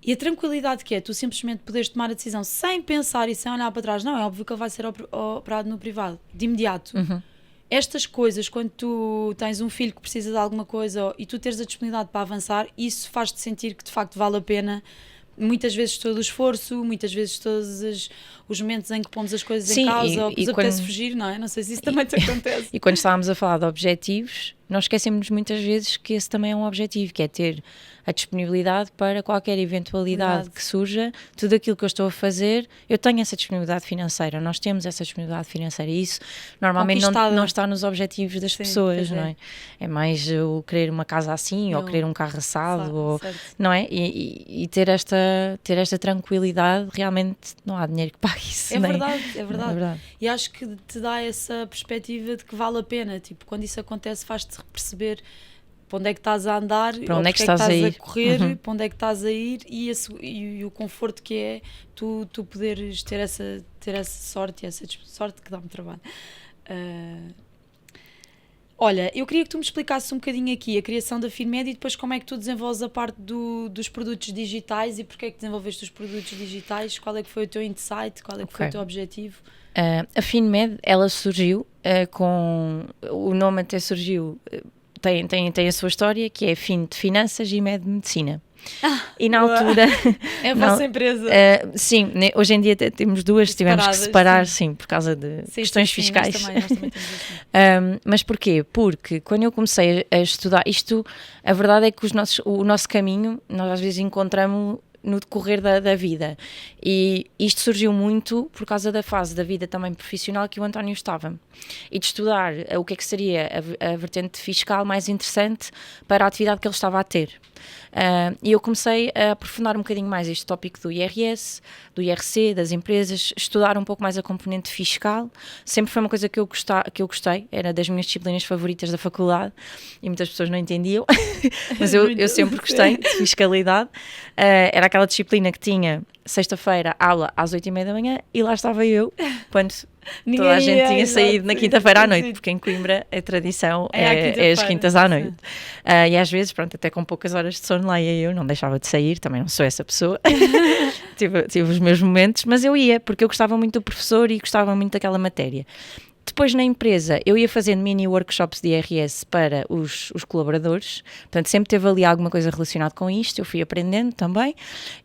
E a tranquilidade que é tu simplesmente poderes tomar a decisão sem pensar e sem olhar para trás, não, é óbvio que ele vai ser operado no privado, de imediato. Estas coisas, quando tu tens um filho que precisa de alguma coisa e tu teres a disponibilidade para avançar, isso faz-te sentir que de facto vale a pena, muitas vezes todo o esforço, muitas vezes todos os momentos em que pomos as coisas em causa, ou que nos apetece fugir, não é? Não sei se isso também te acontece. E quando estávamos a falar de objetivos, nós esquecemos muitas vezes que esse também é um objetivo, que é ter a disponibilidade para qualquer eventualidade que surja. Tudo aquilo que eu estou a fazer, eu tenho essa disponibilidade financeira, nós temos essa disponibilidade financeira, e isso normalmente não está nos objetivos das pessoas, não é? É mais eu querer uma casa assim, ou querer um carro assado, não é? E ter esta tranquilidade, realmente não há dinheiro que pague isso. É verdade. E acho que te dá essa perspectiva de que vale a pena, tipo, quando isso acontece faz-te perceber para onde é que estás a andar, para onde é que estás a correr, para onde é que estás a ir, e o conforto que é tu poderes ter essa sorte, sorte que dá-me trabalho. Olha, eu queria que tu me explicasses um bocadinho aqui a criação da FinMed e depois como é que tu desenvolves a parte dos produtos digitais e porque é que desenvolveste os produtos digitais, qual é que foi o teu insight, qual é que foi o teu objetivo? A FinMed, ela surgiu com... O nome até surgiu... tem a sua história, que é FIN de Finanças e MED de Medicina. E na altura... É a vossa empresa. Sim, hoje em dia temos duas, tivemos que separar, sim, por causa de questões fiscais. Nós também temos assim. Mas porquê? Porque quando eu comecei a estudar isto, a verdade é que o nosso caminho, nós às vezes encontramos no decorrer da vida, e isto surgiu muito por causa da fase da vida também profissional que o António estava, e de estudar o que é que seria a vertente fiscal mais interessante para a atividade que ele estava a ter. E eu comecei a aprofundar um bocadinho mais este tópico do IRS, do IRC, das empresas, estudar um pouco mais a componente fiscal. Sempre foi uma coisa que eu gostei, era das minhas disciplinas favoritas da faculdade, e muitas pessoas não entendiam, mas eu sempre gostei de fiscalidade. Era aquela disciplina que tinha sexta-feira aula às 8h30 da manhã, e lá estava eu, quando toda a gente tinha saído na quinta-feira à noite, porque em Coimbra a tradição é as quintas à noite. E às vezes, pronto, até com poucas horas de sono lá ia eu, não deixava de sair, também não sou essa pessoa. tive os meus momentos, mas eu ia, porque eu gostava muito do professor e gostava muito daquela matéria. Depois, na empresa, eu ia fazendo mini workshops de IRS para os colaboradores, portanto, sempre teve ali alguma coisa relacionada com isto, eu fui aprendendo também,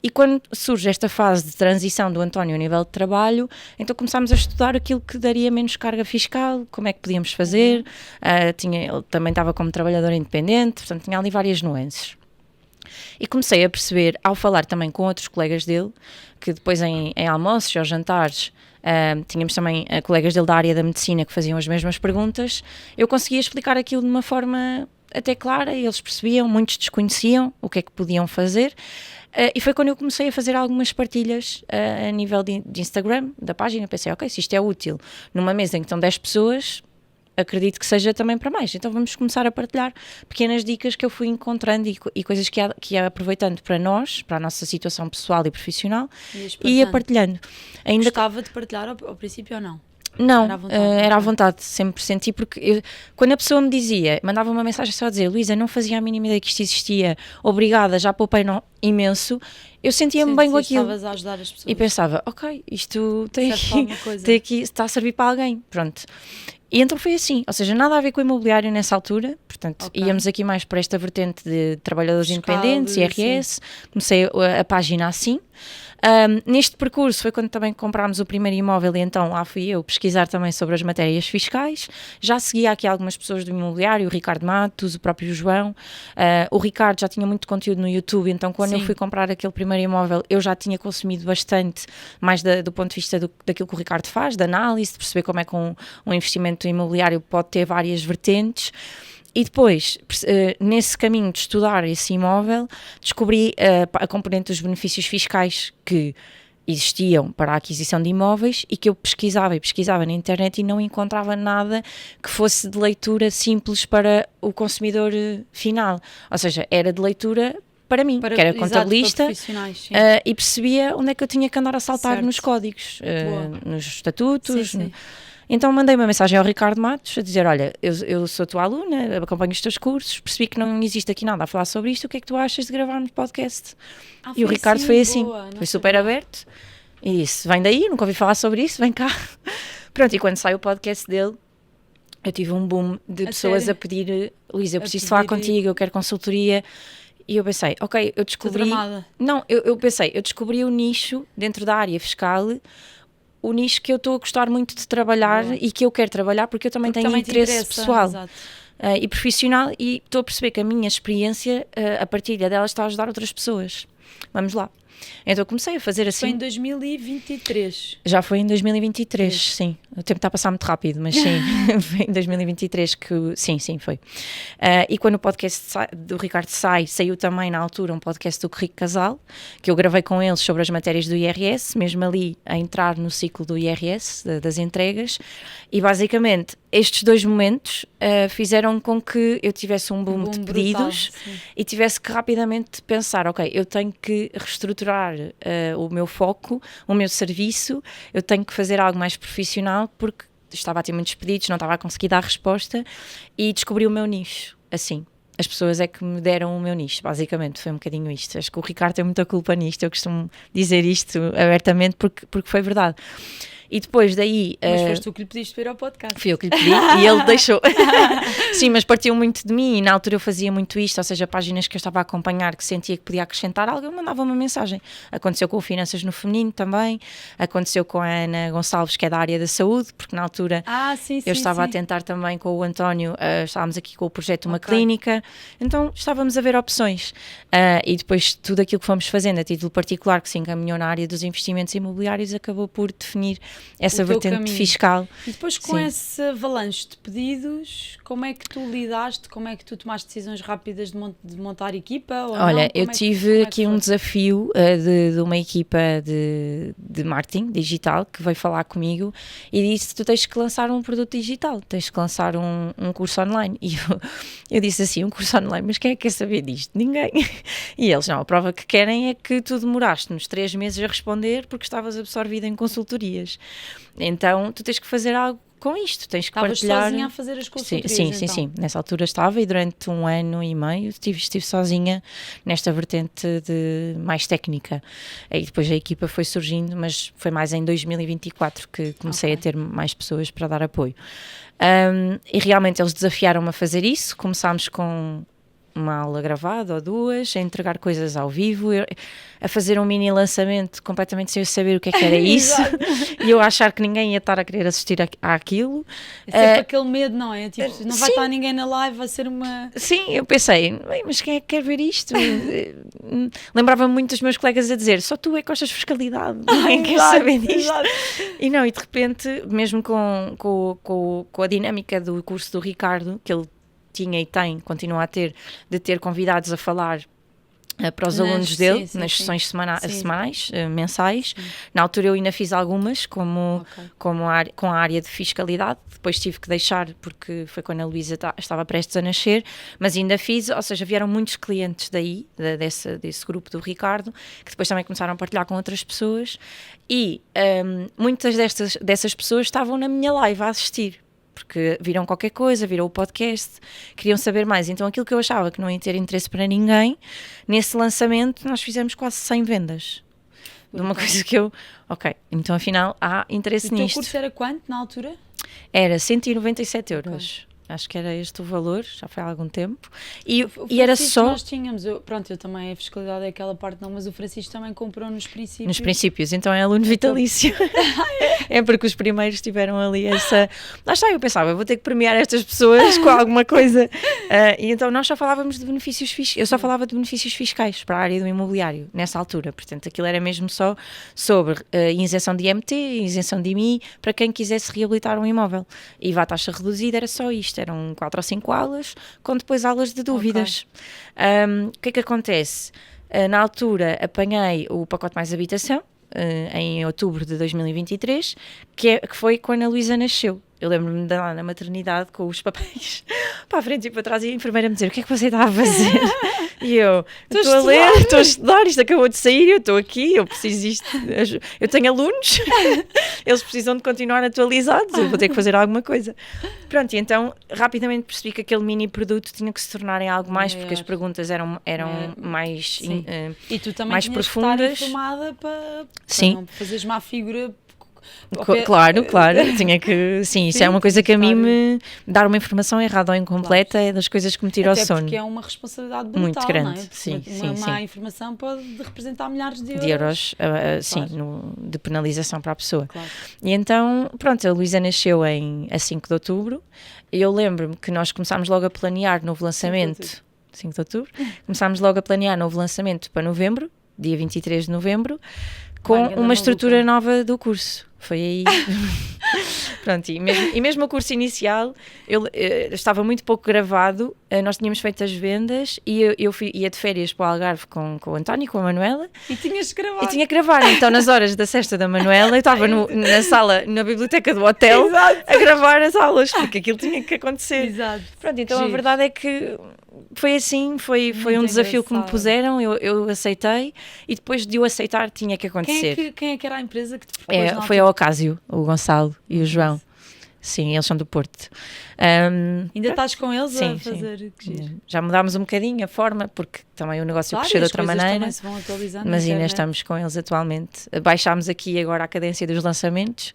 e quando surge esta fase de transição do António a nível de trabalho, então começámos a estudar aquilo que daria menos carga fiscal, como é que podíamos fazer, ele também estava como trabalhador independente, portanto, tinha ali várias nuances. E comecei a perceber, ao falar também com outros colegas dele, que depois em almoços ou jantares, tínhamos também colegas dele da área da medicina que faziam as mesmas perguntas, eu conseguia explicar aquilo de uma forma até clara, eles percebiam, muitos desconheciam o que é que podiam fazer, e foi quando eu comecei a fazer algumas partilhas a nível de Instagram, da página. Pensei, ok, se isto é útil numa mesa em que estão 10 pessoas, acredito que seja também para mais, então vamos começar a partilhar pequenas dicas que eu fui encontrando e coisas que ia aproveitando para nós, para a nossa situação pessoal e profissional, e ia partilhando. Gostava de partilhar ao princípio ou não? Não, era à vontade, sempre senti, porque quando a pessoa me dizia, mandava uma mensagem só a dizer, Luísa, não fazia a mínima ideia que isto existia, obrigada, já poupei imenso, eu sentia-me bem com aquilo. Estavas a ajudar as pessoas. E pensava, ok, isto tem aqui, está a servir para alguém, pronto. E então foi assim, ou seja, nada a ver com o imobiliário nessa altura, portanto, íamos aqui mais para esta vertente de trabalhadores fiscal, independentes, IRS, sim. Comecei a página assim. Neste percurso foi quando também comprámos o primeiro imóvel, e então lá fui eu pesquisar também sobre as matérias fiscais. Já seguia aqui algumas pessoas do imobiliário, o Ricardo Matos, o próprio João. O Ricardo já tinha muito conteúdo no YouTube, então quando eu fui comprar aquele primeiro imóvel, eu já tinha consumido bastante, mais do ponto de vista daquilo que o Ricardo faz, da análise, de perceber como é que um investimento imobiliário pode ter várias vertentes. E depois, nesse caminho de estudar esse imóvel, descobri a componente dos benefícios fiscais que existiam para a aquisição de imóveis e que eu pesquisava na internet e não encontrava nada que fosse de leitura simples para o consumidor final. Ou seja, era de leitura para mim, que era contabilista, e percebia onde é que eu tinha que andar a saltar nos códigos, nos estatutos. Sim. Então mandei uma mensagem ao Ricardo Matos a dizer, olha, eu sou a tua aluna, acompanho os teus cursos, percebi que não existe aqui nada a falar sobre isto, o que é que tu achas de gravarmos podcast? E o Ricardo foi assim, foi super aberto, e disse, vem daí, nunca ouvi falar sobre isso, vem cá. Pronto, e quando sai o podcast dele, eu tive um boom de pessoas a pedir, Luísa, eu preciso falar contigo, eu quero consultoria. E eu pensei, ok, eu descobri... Não, eu pensei, eu descobri o nicho dentro da área fiscal, o nicho que eu estou a gostar muito de trabalhar e que eu quero trabalhar porque eu também tenho interesse pessoal e profissional, e estou a perceber que a minha experiência, a partilha dela, está a ajudar outras pessoas. Vamos lá. Então eu comecei a fazer assim. Foi em 2023. Já foi em 2023, sim. O tempo está a passar muito rápido, mas sim, foi em 2023 que... Sim, foi. E quando o podcast do Ricardo saiu também na altura um podcast do Rico Casal, que eu gravei com eles sobre as matérias do IRS, mesmo ali a entrar no ciclo do IRS, das entregas, e basicamente estes dois momentos fizeram com que eu tivesse um boom de pedidos e tivesse que rapidamente pensar, ok, eu tenho que reestruturar o meu foco, o meu serviço, eu tenho que fazer algo mais profissional porque estava a ter muitos pedidos, não estava a conseguir dar resposta, e descobri o meu nicho, assim. As pessoas é que me deram o meu nicho, basicamente, foi um bocadinho isto. Acho que o Ricardo tem muita culpa nisto, eu costumo dizer isto abertamente porque foi verdade. E depois daí... Mas foste tu que lhe pediste para ir ao podcast. Fui eu que lhe pedi e ele deixou. Sim, mas partiu muito de mim e na altura eu fazia muito isto, ou seja, páginas que eu estava a acompanhar que sentia que podia acrescentar algo, eu mandava uma mensagem. Aconteceu com o Finanças no Feminino também, aconteceu com a Ana Gonçalves, que é da área da saúde, porque na altura eu estava a tentar também com o António, estávamos aqui com o projeto Uma Clínica, então estávamos a ver opções. E depois tudo aquilo que fomos fazendo a título particular, que se encaminhou na área dos investimentos imobiliários, acabou por definir essa vertente fiscal. E depois com esse avalanche de pedidos, como é que tu lidaste, como é que tu tomaste decisões rápidas de montar equipa? Ou olha, eu tive aqui um desafio de uma equipa de marketing digital que veio falar comigo e disse, tu tens que lançar um produto digital, tens que lançar um curso online. E eu disse assim, um curso online, mas quem é que quer saber disto? Ninguém. E eles, não, a prova que querem é que tu demoraste-nos 3 meses a responder porque estavas absorvida em consultorias. Então, tu tens que fazer algo com isto, tens que partilhar. Sozinha a fazer as consultorias? Sim. Nessa altura estava e durante 1 ano e meio estive sozinha nesta vertente mais técnica. Aí depois a equipa foi surgindo, mas foi mais em 2024 que comecei a ter mais pessoas para dar apoio. E realmente eles desafiaram-me a fazer isso. Começámos com uma aula gravada ou 2, a entregar coisas ao vivo, a fazer um mini lançamento completamente sem eu saber o que era isso e eu achar que ninguém ia estar a querer assistir àquilo. É sempre aquele medo, não é? Tipo, não vai estar ninguém na live, vai ser uma... Sim, eu pensei, mas quem é que quer ver isto? Lembrava-me muito dos meus colegas a dizer, só tu é que gostas de fiscalidade, ninguém quer saber disto. E não, e de repente, mesmo com a dinâmica do curso do Ricardo, que ele tinha e tem, continua a ter, de ter convidados a falar para os alunos dele, nas sessões semanais, mensais. Na altura eu ainda fiz algumas, com a área de fiscalidade, depois tive que deixar porque foi quando a Luísa estava prestes a nascer, mas ainda fiz, ou seja, vieram muitos clientes daí, desse grupo do Ricardo, que depois também começaram a partilhar com outras pessoas e muitas dessas pessoas estavam na minha live a assistir, porque viram qualquer coisa, viram o podcast, queriam saber mais. Então aquilo que eu achava que não ia ter interesse para ninguém, nesse lançamento nós fizemos quase 100 vendas. De uma coisa que eu... Ok, então afinal há interesse nisto. O teu curso era quanto na altura? Era 197 euros. Okay. Acho que era este o valor, já foi há algum tempo. E era só... Nós tínhamos, eu também, a fiscalidade é aquela parte não, mas o Francisco também comprou nos princípios. Nos princípios, então é aluno vitalício. É porque os primeiros tiveram ali essa... Lá está, eu pensava, vou ter que premiar estas pessoas com alguma coisa. E então nós só falávamos de benefícios fiscais, eu só falava de benefícios fiscais para a área do imobiliário, nessa altura. Portanto, aquilo era mesmo só sobre isenção de IMT, isenção de IMI, para quem quisesse reabilitar um imóvel. E a taxa reduzida era só isto. Eram 4 ou 5 aulas, com depois aulas de dúvidas. O que é que acontece? Na altura apanhei o pacote mais habitação, em outubro de 2023, que foi quando a Luísa nasceu. Eu lembro-me de lá na maternidade com os papéis para a frente e para trás e a enfermeira me dizer, o que é que você está a fazer? E eu estou a ler, estou a estudar, isto acabou de sair, eu estou aqui, eu preciso disto, eu tenho alunos, eles precisam de continuar atualizados, eu vou ter que fazer alguma coisa. Pronto, e então rapidamente percebi que aquele mini produto tinha que se tornar em algo mais, porque as perguntas eram mais, e tu também mais profundas. Que estar informada para não fazeres má figura. Claro, tinha que, isso é uma coisa que a mim me dar uma informação errada ou incompleta é das coisas que me tira o sono. Porque é uma responsabilidade brutal, muito grande, não é? sim. Má informação pode representar milhares de euros. De penalização para a pessoa. Claro. E então, pronto, a Luísa nasceu a 5 de outubro e eu lembro-me que nós começámos logo a planear novo lançamento, 5 de outubro, começámos logo a planear novo lançamento para novembro, dia 23 de novembro, com uma estrutura nova do curso. Foi aí. Pronto, e mesmo o curso inicial eu estava muito pouco gravado, nós tínhamos feito as vendas e eu ia de férias para o Algarve com o António e com a Manuela. E tinhas que gravar. E tinha que gravar, então nas horas da sesta da Manuela eu estava na sala, na biblioteca do hotel, a gravar as aulas, porque aquilo tinha que acontecer. Exato. Pronto, então a verdade é que foi assim, foi um desafio que me puseram, eu aceitei e depois de eu aceitar tinha que acontecer. Quem é que era a empresa que te propôs? Foi a Ocásio, o Gonçalo e o João. Sim, eles são do Porto. Ainda estás com eles sim, a fazer? Já mudámos um bocadinho a forma, porque também o negócio Claro, cresceu de outra maneira, se vão atualizando mas ainda estamos com eles atualmente. Baixámos aqui agora a cadência dos lançamentos,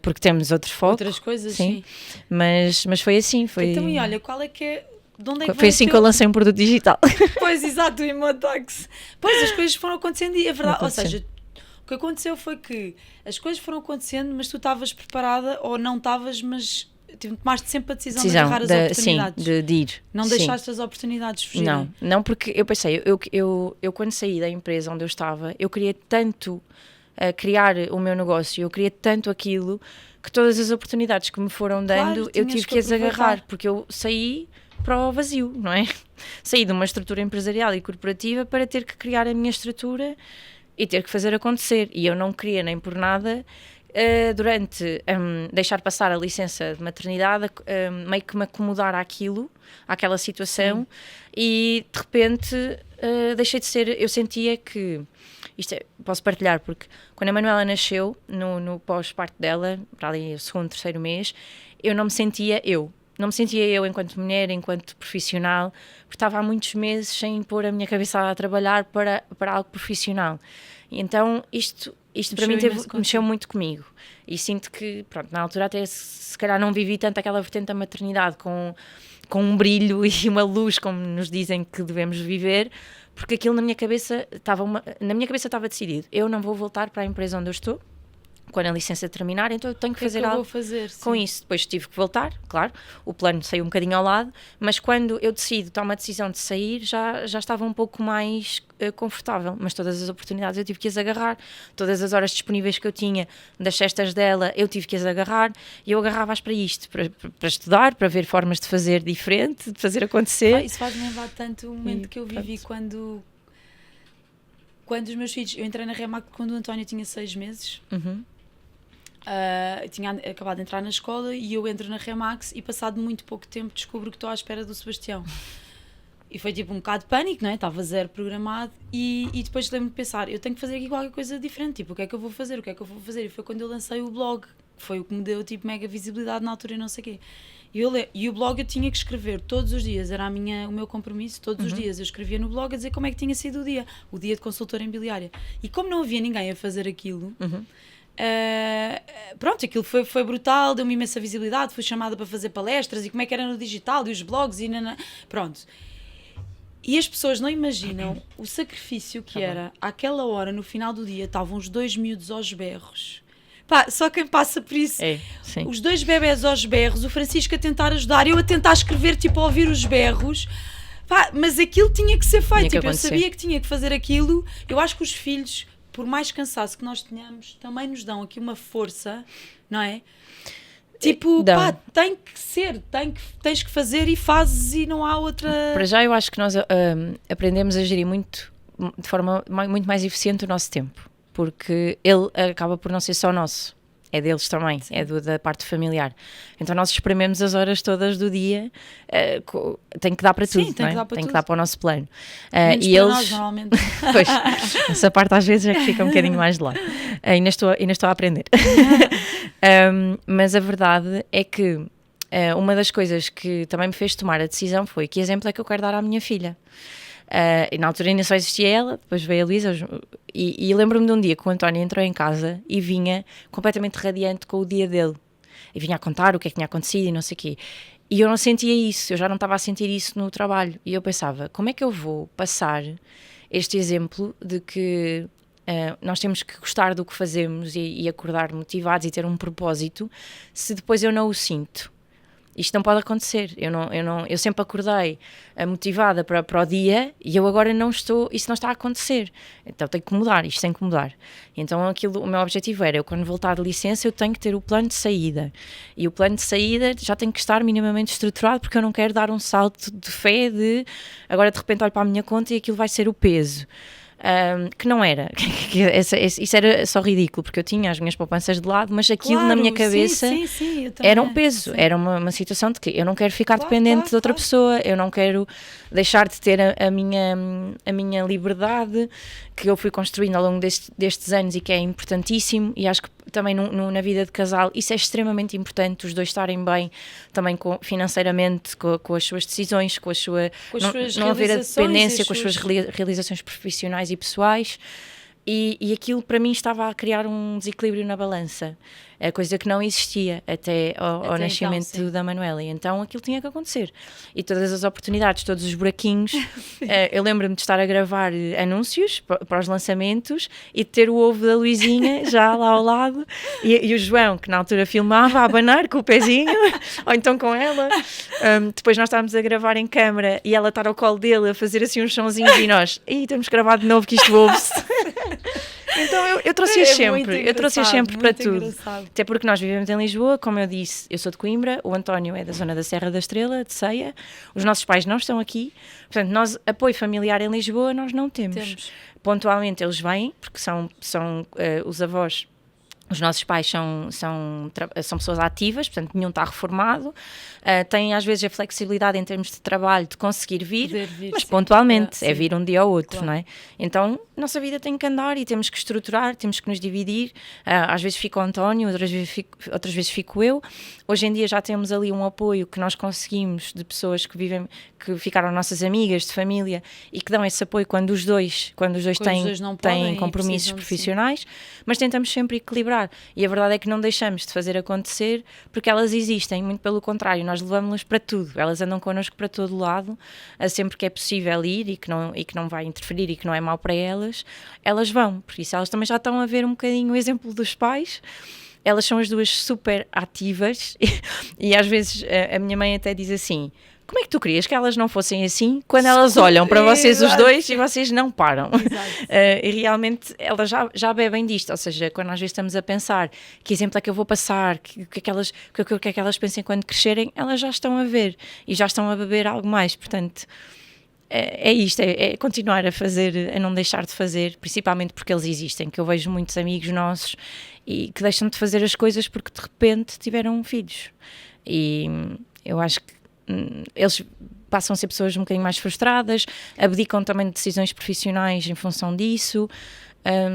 porque temos outros focos. Outras coisas, sim. Mas foi assim. Então, e olha, qual é que é... De onde é que foi assim que eu lancei um produto digital. Pois, exato, o Emotax. Pois, as coisas foram acontecendo e é verdade, ou seja... O que aconteceu foi que as coisas foram acontecendo, mas tu estavas preparada ou não estavas, mas tomaste sempre a decisão de agarrar as oportunidades. Sim, de ir. Não deixaste as oportunidades fugirem. Não, porque eu pensei, eu quando saí da empresa onde eu estava, eu queria tanto criar o meu negócio, eu queria tanto aquilo, que todas as oportunidades que me foram dando, eu tive que as agarrar, porque eu saí para o vazio, não é? Saí de uma estrutura empresarial e corporativa para ter que criar a minha estrutura e ter que fazer acontecer, e eu não queria nem por nada deixar passar a licença de maternidade, meio que me acomodar àquela situação. Sim. E de repente deixei de ser, eu sentia que, posso partilhar, porque quando a Manuela nasceu, no pós-parto dela, para ali o segundo, terceiro mês, eu não me sentia eu enquanto mulher, enquanto profissional, porque estava há muitos meses sem pôr a minha cabeça a trabalhar para algo profissional. E então isto para mim mexeu muito comigo. E sinto que, pronto, na altura até se calhar não vivi tanto aquela vertente da maternidade com um brilho e uma luz, como nos dizem que devemos viver, porque aquilo na minha cabeça estava decidido. Eu não vou voltar para a empresa onde eu estou quando a licença terminar, então eu tenho que fazer algo com isso. Depois tive que voltar, claro, o plano saiu um bocadinho ao lado, mas quando eu tomo a decisão de sair, já estava um pouco mais confortável, mas todas as oportunidades eu tive que as agarrar, todas as horas disponíveis que eu tinha das cestas dela, eu tive que as agarrar, e eu agarrava-as para isto, para estudar, para ver formas de fazer diferente, de fazer acontecer. Isso faz-me lembrar tanto o momento que eu vivi quando os meus filhos, eu entrei na Remac quando o António tinha 6 meses. Tinha acabado de entrar na escola e eu entro na Remax e passado muito pouco tempo descubro que estou à espera do Sebastião. E foi tipo um bocado de pânico, não é? Estava zero programado e depois lembro-me de pensar, eu tenho que fazer aqui qualquer coisa diferente, tipo, o que é que eu vou fazer? E foi quando eu lancei o blog, foi o que me deu tipo mega visibilidade na altura e não sei o quê. E o blog eu tinha que escrever todos os dias, era o meu compromisso, todos os dias eu escrevia no blog a dizer como é que tinha sido o dia de consultora imobiliária. E como não havia ninguém a fazer aquilo... pronto, aquilo foi brutal, deu-me imensa visibilidade, fui chamada para fazer palestras e como é que era no digital e os blogs e pronto. E as pessoas não imaginam o sacrifício que era. Àquela hora, no final do dia, estavam os 2 miúdos aos berros. Pá, só quem passa por isso. Os 2 bebés aos berros, o Francisco a tentar ajudar, eu a tentar escrever, tipo, a ouvir os berros. Pá, mas aquilo tinha que ser feito, tipo, eu sabia que tinha que fazer aquilo. Eu acho que os filhos, por mais cansaço que nós tenhamos, também nos dão aqui uma força, não é? Tipo, pá, tem que ser, tens que fazer e fazes e não há outra... Para já eu acho que nós aprendemos a gerir de forma muito mais eficiente o nosso tempo, porque ele acaba por não ser só nosso, é deles também, sim. É da parte familiar. Então nós esprememos as horas todas do dia, tem que dar para tudo, sim, tem que dar para o nosso plano. E para eles... nós, normalmente. Pois, essa parte às vezes é que fica um bocadinho mais de lado. Ainda estou a aprender. Mas a verdade é que uma das coisas que também me fez tomar a decisão foi que exemplo é que eu quero dar à minha filha. E na altura ainda só existia ela, depois veio a Luísa e lembro-me de um dia que o António entrou em casa e vinha completamente radiante com o dia dele e vinha a contar o que é que tinha acontecido e não sei o quê, e eu não sentia isso, eu já não estava a sentir isso no trabalho e eu pensava, como é que eu vou passar este exemplo de que nós temos que gostar do que fazemos e acordar motivados e ter um propósito se depois eu não o sinto? Isto não pode acontecer, eu sempre acordei motivada para o dia e eu agora não estou, isso não está a acontecer, então tem que mudar, isto tem que mudar. Então o meu objetivo era, eu quando voltar de licença eu tenho que ter o plano de saída, e o plano de saída já tem que estar minimamente estruturado, porque eu não quero dar um salto de fé de, agora de repente olho para a minha conta e aquilo vai ser o peso. Que não era, isso era só ridículo, porque eu tinha as minhas poupanças de lado, mas aquilo na minha cabeça sim, era um peso, era uma situação de que eu não quero ficar dependente de outra pessoa, eu não quero deixar de ter a minha liberdade que eu fui construindo ao longo destes anos e que é importantíssimo, e acho que também na vida de casal, isso é extremamente importante, os dois estarem bem também financeiramente, com as suas decisões, com as não haver a dependência, com as suas realizações profissionais e pessoais. E aquilo para mim estava a criar um desequilíbrio na balança, a coisa que não existia até ao nascimento então, da Manuela. E então aquilo tinha que acontecer. E todas as oportunidades, todos os buraquinhos. Eu lembro-me de estar a gravar anúncios para os lançamentos e de ter o ovo da Luizinha já lá ao lado e o João, que na altura filmava, a abanar com o pezinho, ou então com ela. Depois nós estávamos a gravar em câmara e ela estar ao colo dele a fazer assim uns sonzinhos e nós, temos gravado de novo que isto ouve-se. Então eu trouxe-as sempre para tudo. Engraçado. Até porque nós vivemos em Lisboa, como eu disse, eu sou de Coimbra, o António é da zona da Serra da Estrela, de Ceia, os nossos pais não estão aqui, portanto nós, apoio familiar em Lisboa nós não temos. Pontualmente eles vêm, porque são os avós. Os nossos pais são pessoas ativas, portanto nenhum está reformado, têm às vezes a flexibilidade em termos de trabalho de conseguir vir, mas sim, pontualmente, é vir um dia ou outro, claro. Não é? Então, nossa vida tem que andar e temos que estruturar, temos que nos dividir, às vezes fica o António, outras vezes fico eu. Hoje em dia já temos ali um apoio que nós conseguimos de pessoas que ficaram nossas amigas, de família, e que dão esse apoio quando os dois têm compromissos profissionais, mas tentamos sempre equilibrar. E a verdade é que não deixamos de fazer acontecer porque elas existem, muito pelo contrário, nós levamos-las para tudo, elas andam connosco para todo lado, sempre que é possível ir e que não vai interferir e que não é mau para elas vão, por isso elas também já estão a ver um bocadinho o exemplo dos pais. Elas são as duas super ativas e às vezes a minha mãe até diz assim: como é que tu querias que elas não fossem assim quando elas olham para vocês os dois e vocês não param? E realmente elas já bebem disto, ou seja, quando às vezes estamos a pensar que exemplo é que eu vou passar, o que é que elas pensem quando crescerem, elas já estão a ver e já estão a beber algo mais, portanto é isto, é continuar a não deixar de fazer, principalmente porque eles existem, que eu vejo muitos amigos nossos e que deixam de fazer as coisas porque de repente tiveram filhos e eu acho que eles passam a ser pessoas um bocadinho mais frustradas, abdicam também de decisões profissionais em função disso.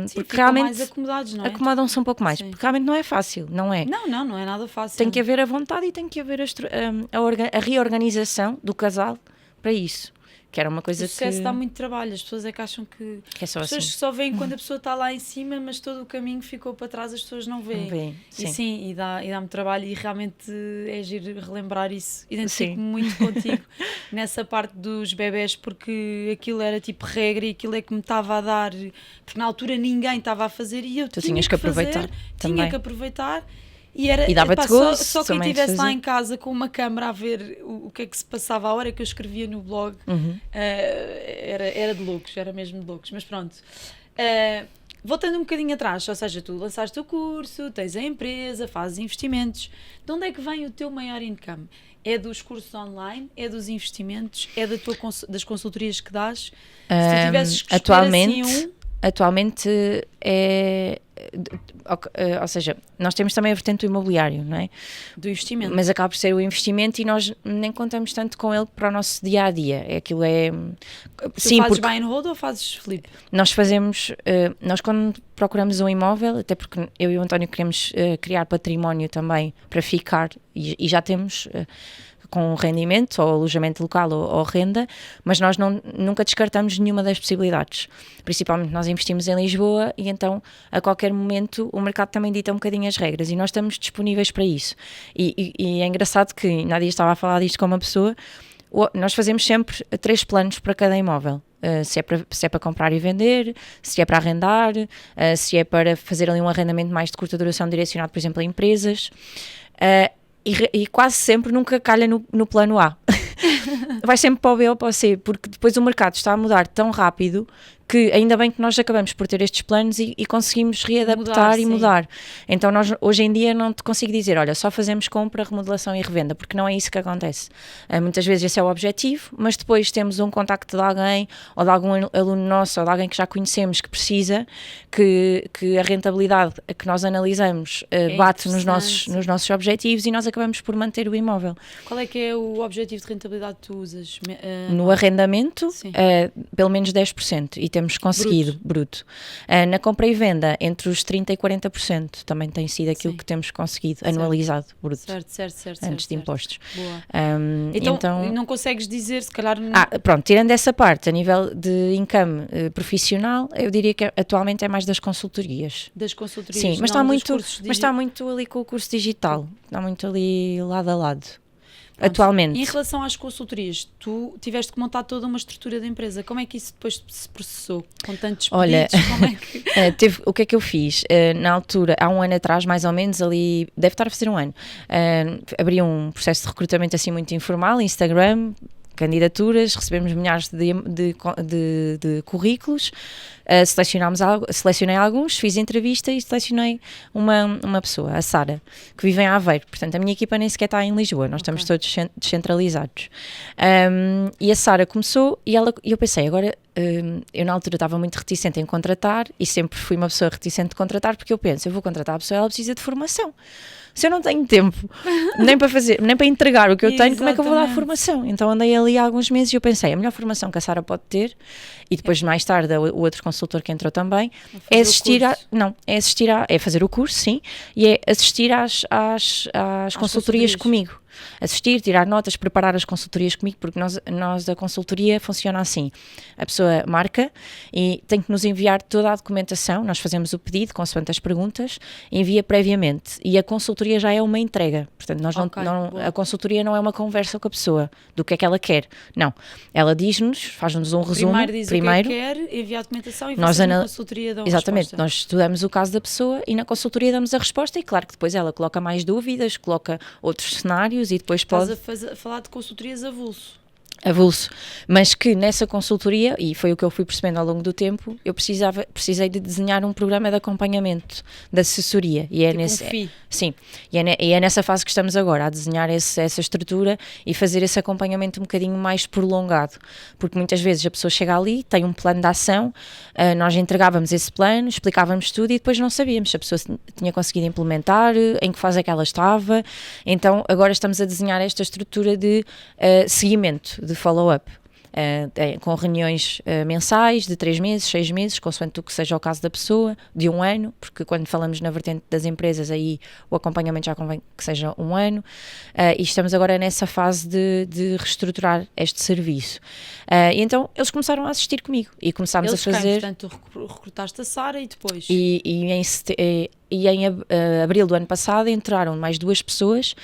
Sim, porque realmente mais acomodados, não é? Acomodam-se um pouco mais, sim. Porque realmente não é fácil, não é? Não é nada fácil. Tem que haver a vontade e tem que haver a reorganização do casal para isso. Que era uma coisa que... O sucesso dá muito trabalho, as pessoas é que acham que... é só as pessoas assim. Só veem quando a pessoa está lá em cima, mas todo o caminho ficou para trás, as pessoas não veem. E dá-me trabalho e realmente é giro relembrar isso. Identifico-me muito contigo nessa parte dos bebés, porque aquilo era tipo regra e aquilo é que me estava a dar, porque na altura ninguém estava a fazer e eu tinha que aproveitar. Tinha que aproveitar. E dava-te gozo, só quem estivesse lá em casa com uma câmara a ver o que é que se passava a hora que eu escrevia no blog, era de loucos, era mesmo de loucos, mas pronto. Voltando um bocadinho atrás, ou seja, tu lançaste o curso, tens a empresa, fazes investimentos, de onde é que vem o teu maior income? É dos cursos online, é dos investimentos, é das consultorias que dás? Se tu tivesses que atualmente é... ou seja, nós temos também a vertente do imobiliário, não é? Do investimento. Mas acaba por ser o investimento e nós nem contamos tanto com ele para o nosso dia-a-dia. Aquilo é... Tu fazes buy and hold ou fazes flip? Nós fazemos... nós quando procuramos um imóvel, até porque eu e o António queremos criar património também para ficar e já temos... com rendimento, ou alojamento local ou renda, mas nós nunca descartamos nenhuma das possibilidades. Principalmente nós investimos em Lisboa e então a qualquer momento o mercado também dita um bocadinho as regras e nós estamos disponíveis para isso. E é engraçado que Nadia estava a falar disto com uma pessoa, nós fazemos sempre 3 planos para cada imóvel. Se é para comprar e vender, se é para arrendar, se é para fazer ali um arrendamento mais de curta duração direcionado, por exemplo, a empresas. E quase sempre nunca calha no plano A. Vai sempre para o B ou para o C, porque depois o mercado está a mudar tão rápido que ainda bem que nós acabamos por ter estes planos e conseguimos readaptar e mudar. Então nós hoje em dia não te consigo dizer, olha, só fazemos compra, remodelação e revenda, porque não é isso que acontece. Muitas vezes esse é o objetivo, mas depois temos um contacto de alguém, ou de algum aluno nosso, ou de alguém que já conhecemos que precisa, que a rentabilidade que nós analisamos bate nos nossos objetivos e nós acabamos por manter o imóvel. Qual é que é o objetivo de rentabilidade porcentagem tu usas? No arrendamento, Sim. pelo menos 10%, e temos conseguido, bruto. Na compra e venda, entre os 30% e 40%, também tem sido aquilo Sim. que temos conseguido, anualizado, bruto, Certo. antes de impostos. Boa. Então, não consegues dizer, se calhar... pronto, tirando essa parte, a nível de income profissional, eu diria que atualmente é mais das consultorias. Das consultorias. Sim, mas está muito ali com o curso digital, está muito ali lado a lado. Pronto. Atualmente. Em relação às consultorias, tu tiveste que montar toda uma estrutura da empresa. Como é que isso depois se processou? Com tantos pedidos? Olha, como é que... o que é que eu fiz? Na altura, há um ano atrás, mais ou menos, ali, deve estar a fazer um ano, abri um processo de recrutamento assim muito informal, Instagram, candidaturas, recebemos milhares de currículos, selecionei alguns, fiz entrevista e selecionei uma pessoa, a Sara, que vive em Aveiro. Portanto, a minha equipa nem sequer está em Lisboa, nós estamos todos descentralizados. E a Sara começou e eu pensei, agora, eu na altura estava muito reticente em contratar e sempre fui uma pessoa reticente de contratar, porque eu penso, eu vou contratar a pessoa, ela precisa de formação. Se eu não tenho tempo nem para entregar o que eu tenho, como é que eu vou dar a formação? Então andei ali há alguns meses e eu pensei, a melhor formação que a Sara pode ter, e depois mais tarde o outro consultor que entrou também, é fazer o curso, sim, e é assistir às consultorias comigo. Assistir, tirar notas, preparar as consultorias comigo, porque nós a consultoria funciona assim, a pessoa marca e tem que nos enviar toda a documentação, nós fazemos o pedido consoante as perguntas, envia previamente e a consultoria já é uma entrega, portanto a consultoria não é uma conversa com a pessoa do que é que ela quer, não, ela diz-nos, faz-nos um resumo, primeiro o que é que quer, envia a documentação e vocês na consultoria dão a resposta. Exatamente, nós estudamos o caso da pessoa e na consultoria damos a resposta e claro que depois ela coloca mais dúvidas, coloca outros cenários e depois pode... Estás a falar de consultorias avulso, mas que nessa consultoria, e foi o que eu fui percebendo ao longo do tempo, eu precisei de desenhar um programa de acompanhamento, de assessoria, e é sim, e é nessa fase que estamos agora, a desenhar essa estrutura e fazer esse acompanhamento um bocadinho mais prolongado, porque muitas vezes a pessoa chega ali, tem um plano de ação, nós entregávamos esse plano, explicávamos tudo e depois não sabíamos se a pessoa tinha conseguido implementar, em que fase é que ela estava, então agora estamos a desenhar esta estrutura de seguimento, de follow-up, com reuniões mensais de 3 meses, 6 meses, consoante o que seja o caso da pessoa, de 1 ano, porque quando falamos na vertente das empresas, aí o acompanhamento já convém que seja 1 ano, e estamos agora nessa fase de reestruturar este serviço. E então eles começaram a assistir comigo e começámos a fazer... Portanto, recrutaste a Sara e depois... E em abril do ano passado entraram mais 2 pessoas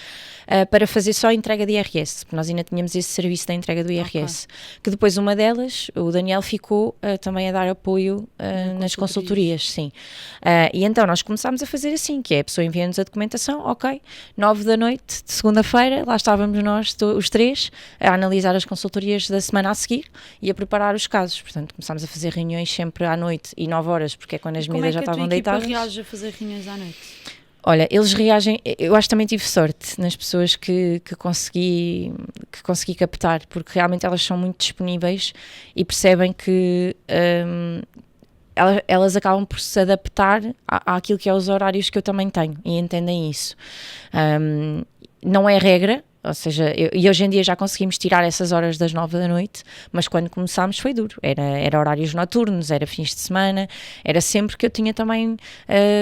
para fazer só a entrega de IRS, porque nós ainda tínhamos esse serviço da entrega do IRS, que depois uma delas, o Daniel, ficou também a dar apoio nas consultorias, sim. E então nós começámos a fazer assim, que é a pessoa envia-nos a documentação, ok, 9 da noite de segunda-feira, lá estávamos nós, os 3, a analisar as consultorias da semana a seguir e a preparar os casos, portanto começámos a fazer reuniões sempre à noite e 9 horas, porque é quando as miúdas já estavam deitadas. Como é que a tua equipa reage a fazer reuniões à noite? Olha, eles reagem, eu acho que também tive sorte nas pessoas que consegui captar, porque realmente elas são muito disponíveis e percebem que elas acabam por se adaptar àquilo que é os horários que eu também tenho e entendem isso. Não é regra, ou seja, e hoje em dia já conseguimos tirar essas horas das 9 da noite, mas quando começámos foi duro, era horários noturnos, era fins de semana, era sempre que eu tinha também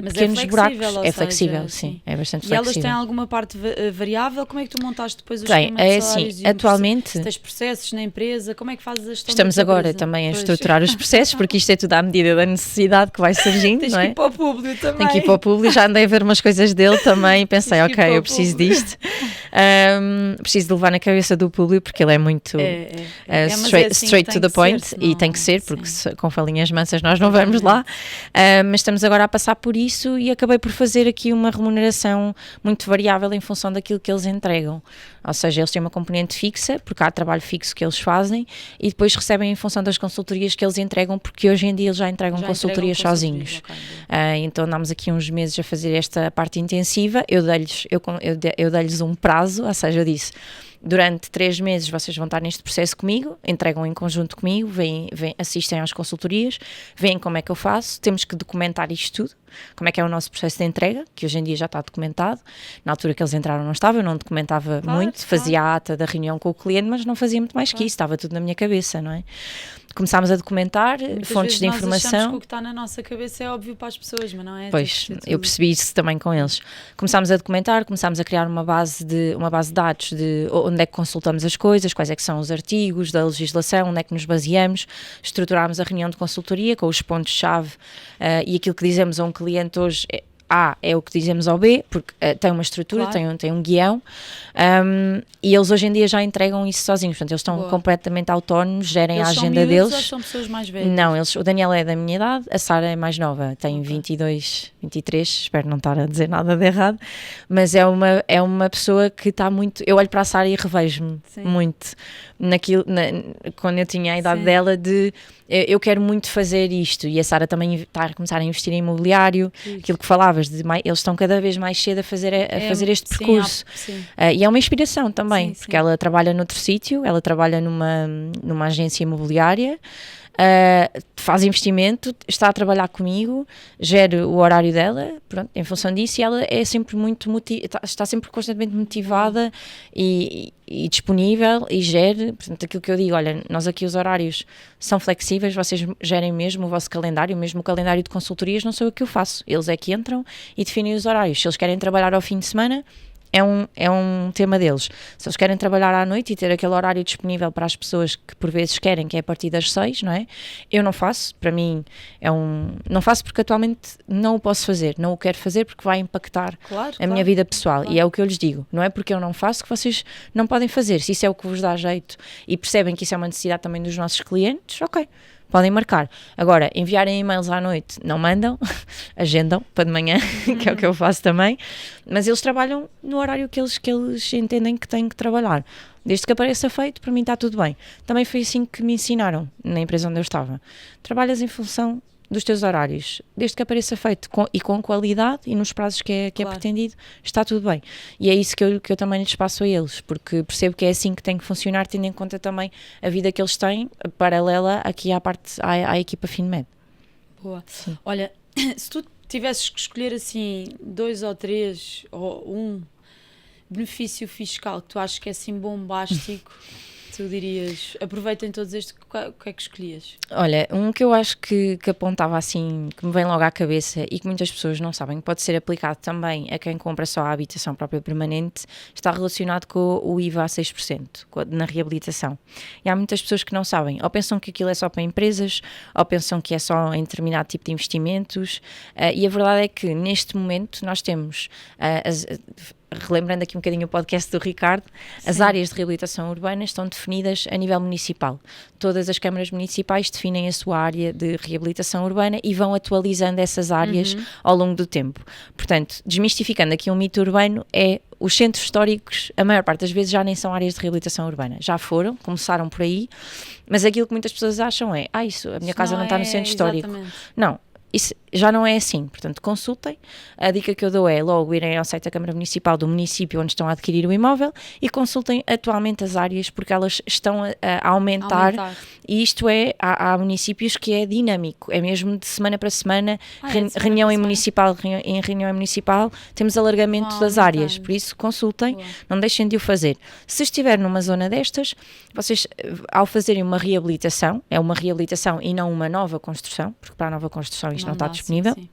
pequenos buracos. É flexível, sim, é bastante flexível. E elas têm alguma parte variável? Como é que tu montaste depois os esquemas de salários? Sim, atualmente... Se tens processos na empresa, como é que fazes a gestão? Estamos agora também a estruturar os processos, porque isto é tudo à medida da necessidade que vai surgindo, tens não é? que ir para o público também. Tenho que ir para o público, já andei a ver umas coisas dele também e pensei, ok, eu preciso disto. Preciso de levar na cabeça do público porque ele é muito straight to the point e tem que ser, porque com falinhas mansas nós não vamos lá, mas estamos agora a passar por isso e acabei por fazer aqui uma remuneração muito variável em função daquilo que eles entregam, ou seja, eles têm uma componente fixa, porque há trabalho fixo que eles fazem e depois recebem em função das consultorias que eles entregam, porque hoje em dia eles já entregam consultorias sozinhos. Então andámos aqui uns meses a fazer esta parte intensiva, eu dei-lhes um prazo prazo, ou seja, eu disse, durante 3 meses vocês vão estar neste processo comigo, entregam em conjunto comigo, assistem às consultorias, veem como é que eu faço, temos que documentar isto tudo, como é que é o nosso processo de entrega, que hoje em dia já está documentado. Na altura que eles entraram não estava, eu não documentava muito, fazia a ata da reunião com o cliente, mas não fazia muito mais que isso, estava tudo na minha cabeça, não é? Começámos a documentar fontes de informação. Nós achamos que o que está na nossa cabeça é óbvio para as pessoas, mas não é? Pois, eu percebi isso também com eles. Começámos a documentar, começámos a criar uma base de dados de onde é que consultamos as coisas, quais é que são os artigos da legislação, onde é que nos baseamos, estruturámos a reunião de consultoria com os pontos-chave e aquilo que dizemos a um cliente hoje A é o que dizemos ao B, porque tem uma estrutura, tem um guião, e eles hoje em dia já entregam isso sozinhos, portanto eles estão completamente autónomos, gerem a agenda deles. Ou são pessoas mais velhas? Não, o Daniel é da minha idade, a Sara é mais nova, tem 22, 23, espero não estar a dizer nada de errado, mas é uma pessoa que está muito, eu olho para a Sara e revejo-me muito naquilo, quando eu tinha a idade dela de eu quero muito fazer isto, e a Sara também está a começar a investir em imobiliário, aquilo que falavas, eles estão cada vez mais cedo a fazer este percurso, e é uma inspiração também, porque ela trabalha noutro sítio, ela trabalha numa agência imobiliária, faz investimento, está a trabalhar comigo, gera o horário dela, pronto, em função disso, e ela é sempre está sempre constantemente motivada e disponível e gere, portanto, aquilo que eu digo, olha, nós aqui os horários são flexíveis, vocês gerem mesmo o vosso calendário, mesmo o calendário de consultorias não sou eu que eu faço, eles é que entram e definem os horários, se eles querem trabalhar ao fim de semana, é um tema deles. Se eles querem trabalhar à noite e ter aquele horário disponível para as pessoas que por vezes querem, que é a partir das 6, não é? Eu não faço, para mim não faço porque atualmente não o posso fazer, não o quero fazer porque vai impactar a minha vida pessoal, e é o que eu lhes digo, não é porque eu não faço que vocês não podem fazer, se isso é o que vos dá jeito e percebem que isso é uma necessidade também dos nossos clientes, ok, podem marcar. Agora, enviarem e-mails à noite, não mandam, agendam para de manhã, que é o que eu faço também, mas eles trabalham no horário que eles entendem que têm que trabalhar. Desde que apareça feito, para mim está tudo bem. Também foi assim que me ensinaram na empresa onde eu estava. Trabalhas em função dos teus horários, desde que apareça feito com qualidade e nos prazos que é pretendido, está tudo bem. E é isso que eu também lhes passo a eles, porque percebo que é assim que tem que funcionar, tendo em conta também a vida que eles têm, paralela aqui à equipa FinMed. Boa. Sim. Olha, se tu tivesses que escolher assim 2 ou 3 ou um benefício fiscal que tu achas que é assim bombástico, tu dirias, aproveitem todos estes, o que é que escolhias? Olha, um que eu acho que apontava assim, que me vem logo à cabeça e que muitas pessoas não sabem, que pode ser aplicado também a quem compra só a habitação própria permanente, está relacionado com o IVA a 6% na reabilitação. E há muitas pessoas que não sabem, ou pensam que aquilo é só para empresas, ou pensam que é só em determinado tipo de investimentos, e a verdade é que neste momento nós temos relembrando aqui um bocadinho o podcast do Ricardo, as áreas de reabilitação urbana estão definidas a nível municipal. Todas as câmaras municipais definem a sua área de reabilitação urbana e vão atualizando essas áreas ao longo do tempo. Portanto, desmistificando aqui um mito urbano, os centros históricos, a maior parte das vezes, já nem são áreas de reabilitação urbana. Já foram, começaram por aí, mas aquilo que muitas pessoas acham é, a minha casa não está no centro histórico. Não. Isso já não é assim, portanto consultem, a dica que eu dou é logo irem ao site da Câmara Municipal do município onde estão a adquirir o imóvel e consultem atualmente as áreas porque elas estão a aumentar. E isto há municípios que é dinâmico, é mesmo de semana para semana, reunião em municipal, temos alargamento das áreas, por isso consultem, não deixem de o fazer. Se estiver numa zona destas, vocês ao fazerem uma reabilitação, é uma reabilitação e não uma nova construção, porque para a nova construção isto não está disponível, sim.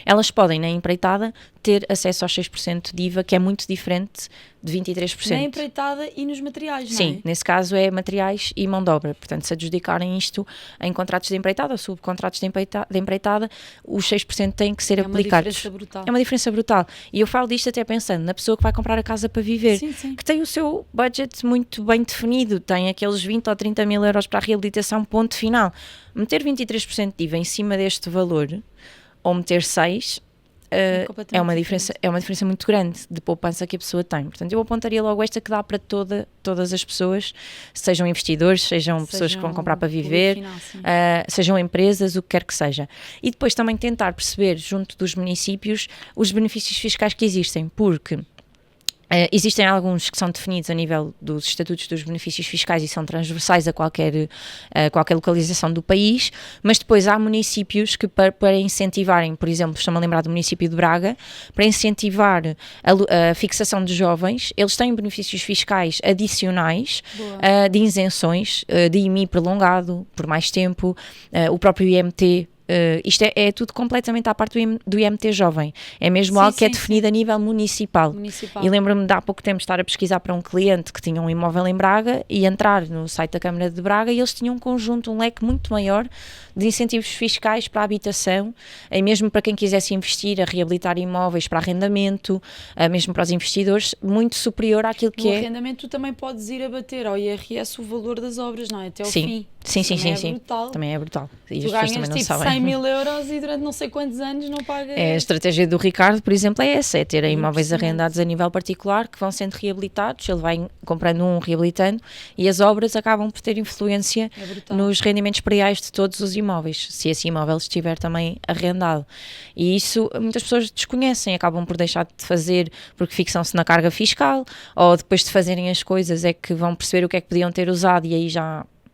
Elas podem, na empreitada, ter acesso aos 6% de IVA, que é muito diferente de 23%. Na empreitada e nos materiais, não é? Sim, nesse caso é materiais e mão de obra. Portanto, se adjudicarem isto em contratos de empreitada ou subcontratos de empreitada, os 6% têm que ser aplicados. É uma diferença brutal. E eu falo disto até pensando na pessoa que vai comprar a casa para viver, que tem o seu budget muito bem definido, tem aqueles 20 ou 30 mil euros para a reabilitação, ponto final. Meter 23% de IVA em cima deste valor, ou meter 6%, é uma diferença muito grande de poupança que a pessoa tem. Portanto, eu apontaria logo esta que dá para todas as pessoas, sejam investidores, sejam pessoas que vão comprar para viver, final, sejam empresas, o que quer que seja. E depois também tentar perceber, junto dos municípios, os benefícios fiscais que existem, porque Existem alguns que são definidos a nível dos estatutos dos benefícios fiscais e são transversais a qualquer localização do país, mas depois há municípios que para incentivarem, por exemplo, estou-me a lembrar do município de Braga, para incentivar a fixação de jovens, eles têm benefícios fiscais adicionais de isenções, de IMI prolongado por mais tempo, o próprio IMT. Isto é tudo completamente à parte do IMT jovem, é mesmo algo que é definido a nível municipal. E lembro-me de há pouco tempo estar a pesquisar para um cliente que tinha um imóvel em Braga e entrar no site da Câmara de Braga e eles tinham um leque muito maior de incentivos fiscais para a habitação, e mesmo para quem quisesse investir, a reabilitar imóveis para arrendamento, mesmo para os investidores, muito superior àquilo que no arrendamento tu também podes ir abater ao IRS o valor das obras, não é? Até ao fim. Sim. Brutal. Também é brutal. E tu ganhas tipo 100 mil euros e durante não sei quantos anos não pagas. A estratégia do Ricardo, por exemplo, é essa, é ter imóveis arrendados a nível particular que vão sendo reabilitados, ele vai comprando reabilitando, e as obras acabam por ter influência nos rendimentos prediais de todos os imóveis, se esse imóvel estiver também arrendado. E isso muitas pessoas desconhecem, acabam por deixar de fazer porque fixam-se na carga fiscal, ou depois de fazerem as coisas é que vão perceber o que é que podiam ter usado e aí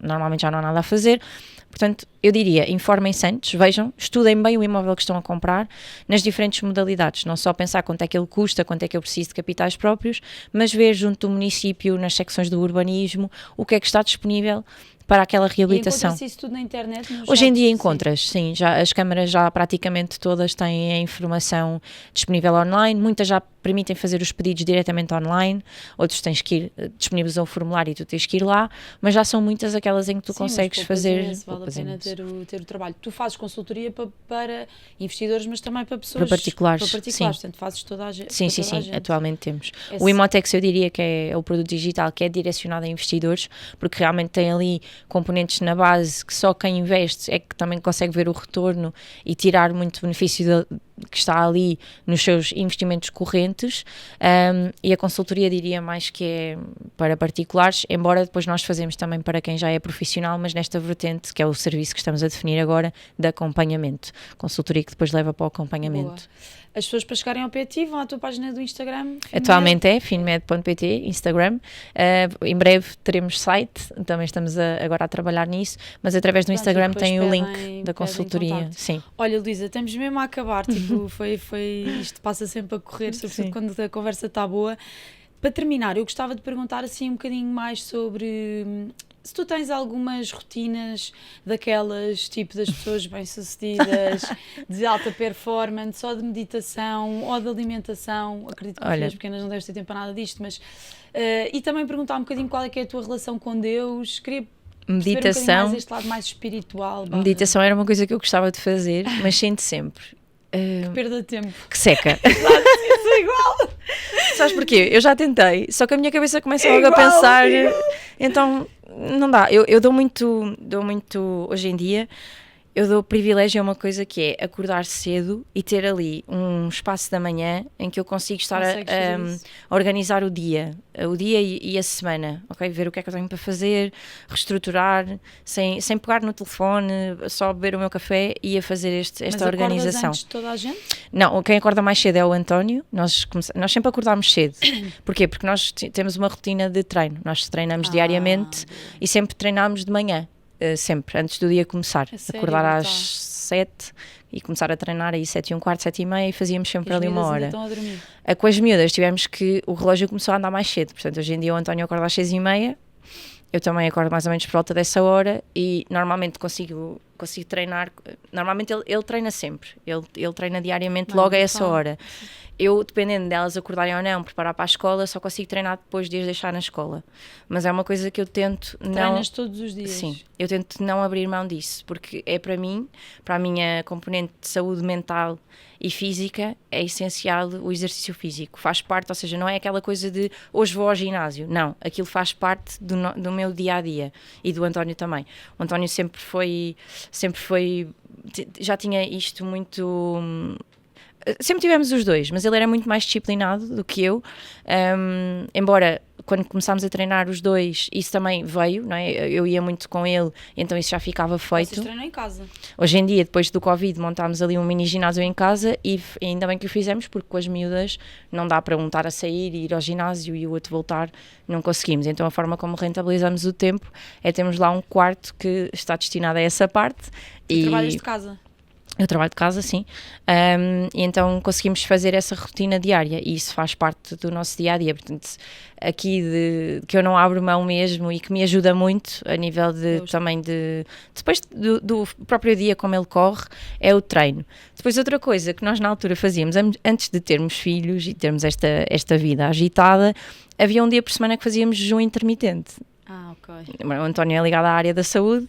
normalmente já não há nada a fazer. Portanto, eu diria, informem-se antes, vejam, estudem bem o imóvel que estão a comprar nas diferentes modalidades, não só pensar quanto é que ele custa, quanto é que eu preciso de capitais próprios, mas ver junto do município, nas secções do urbanismo, o que é que está disponível para aquela reabilitação. E encontra-se isso tudo na internet? Hoje em dia encontras, sim, as câmaras já praticamente todas têm a informação disponível online, muitas já permitem fazer os pedidos diretamente online, outros tens que ir, disponibilizam o formulário e tu tens que ir lá, mas já são muitas aquelas em que tu consegues fazer. Vale a pena ter o trabalho. Tu fazes consultoria para investidores, mas também para pessoas. Para particulares, sim. Portanto fazes toda a gente. Sim, atualmente temos. O Imotex eu diria que é o produto digital que é direcionado a investidores, porque realmente tem ali componentes na base que só quem investe é que também consegue ver o retorno e tirar muito benefício que está ali nos seus investimentos correntes, e a consultoria diria mais que é para particulares, embora depois nós fazemos também para quem já é profissional, mas nesta vertente, que é o serviço que estamos a definir agora, de acompanhamento. Consultoria que depois leva para o acompanhamento. Boa. As pessoas para chegarem ao PET vão à tua página do Instagram? Finmed? Atualmente é finmed.pt, Instagram. Em breve teremos site, também estamos agora a trabalhar nisso, mas através do Instagram tem o link da consultoria. Sim. Olha, Luísa, estamos mesmo a acabar, tipo, isto passa sempre a correr, sobretudo quando a conversa está boa. Para terminar, eu gostava de perguntar assim um bocadinho mais sobre se tu tens algumas rotinas daquelas tipo das pessoas bem-sucedidas, de alta performance, ou de meditação, ou de alimentação. Acredito que filhas pequenas não deves ter tempo para nada disto, mas e também perguntar um bocadinho qual é que é a tua relação com Deus. Queria meditação, mais este lado mais espiritual. Meditação era uma coisa que eu gostava de fazer, mas sinto sempre que perda de tempo. Que seca. Exato, isso é igual. Sabes porquê? Eu já tentei, só que a minha cabeça começa logo a pensar, então não dá. Eu dou muito, hoje em dia, eu dou privilégio a uma coisa que é acordar cedo e ter ali um espaço da manhã em que eu consigo estar a organizar o dia e a semana, ok? Ver o que é que eu tenho para fazer, reestruturar, sem pegar no telefone, só beber o meu café e a fazer esta organização. Mas acordas antes de toda a gente? Não, quem acorda mais cedo é o António. Nós sempre acordámos cedo. Porquê? Porque nós temos uma rotina de treino. Nós treinamos diariamente e sempre treinámos de manhã. Sempre, antes do dia começar, acordar às 7 e começar a treinar aí 7h15, 7h30 e fazíamos sempre ali uma hora. Estão a dormir. Com as miúdas tivemos que, o relógio começou a andar mais cedo, portanto hoje em dia o António acorda às 6h30, eu também acordo mais ou menos por volta dessa hora e normalmente consigo treinar, normalmente ele treina sempre, ele treina diariamente logo a essa hora. Eu, dependendo delas acordarem ou não, preparar para a escola, só consigo treinar depois de as deixar na escola. Mas é uma coisa que eu tento não... Treinas todos os dias? Sim, eu tento não abrir mão disso, porque é para mim, para a minha componente de saúde mental e física, é essencial o exercício físico. Faz parte, ou seja, não é aquela coisa de hoje vou ao ginásio. Não, aquilo faz parte do meu dia-a-dia e do António também. O António sempre foi, já tinha isto muito... Sempre tivemos os dois, mas ele era muito mais disciplinado do que eu, embora quando começámos a treinar os dois, isso também veio, não é? Eu ia muito com ele, então isso já ficava feito. Vocês treinam em casa? Hoje em dia, depois do Covid, montámos ali um mini ginásio em casa e ainda bem que o fizemos, porque com as miúdas não dá para um estar a sair e ir ao ginásio e o outro voltar, não conseguimos. Então a forma como rentabilizamos o tempo é termos lá um quarto que está destinado a essa parte. E trabalhas de casa? Eu trabalho de casa, sim, e então conseguimos fazer essa rotina diária e isso faz parte do nosso dia-a-dia, portanto, aqui que eu não abro mão mesmo e que me ajuda muito a nível também depois do próprio dia como ele corre, é o treino. Depois outra coisa que nós na altura fazíamos, antes de termos filhos e termos esta vida agitada, havia um dia por semana que fazíamos jejum intermitente. Ok. O António é ligado à área da saúde,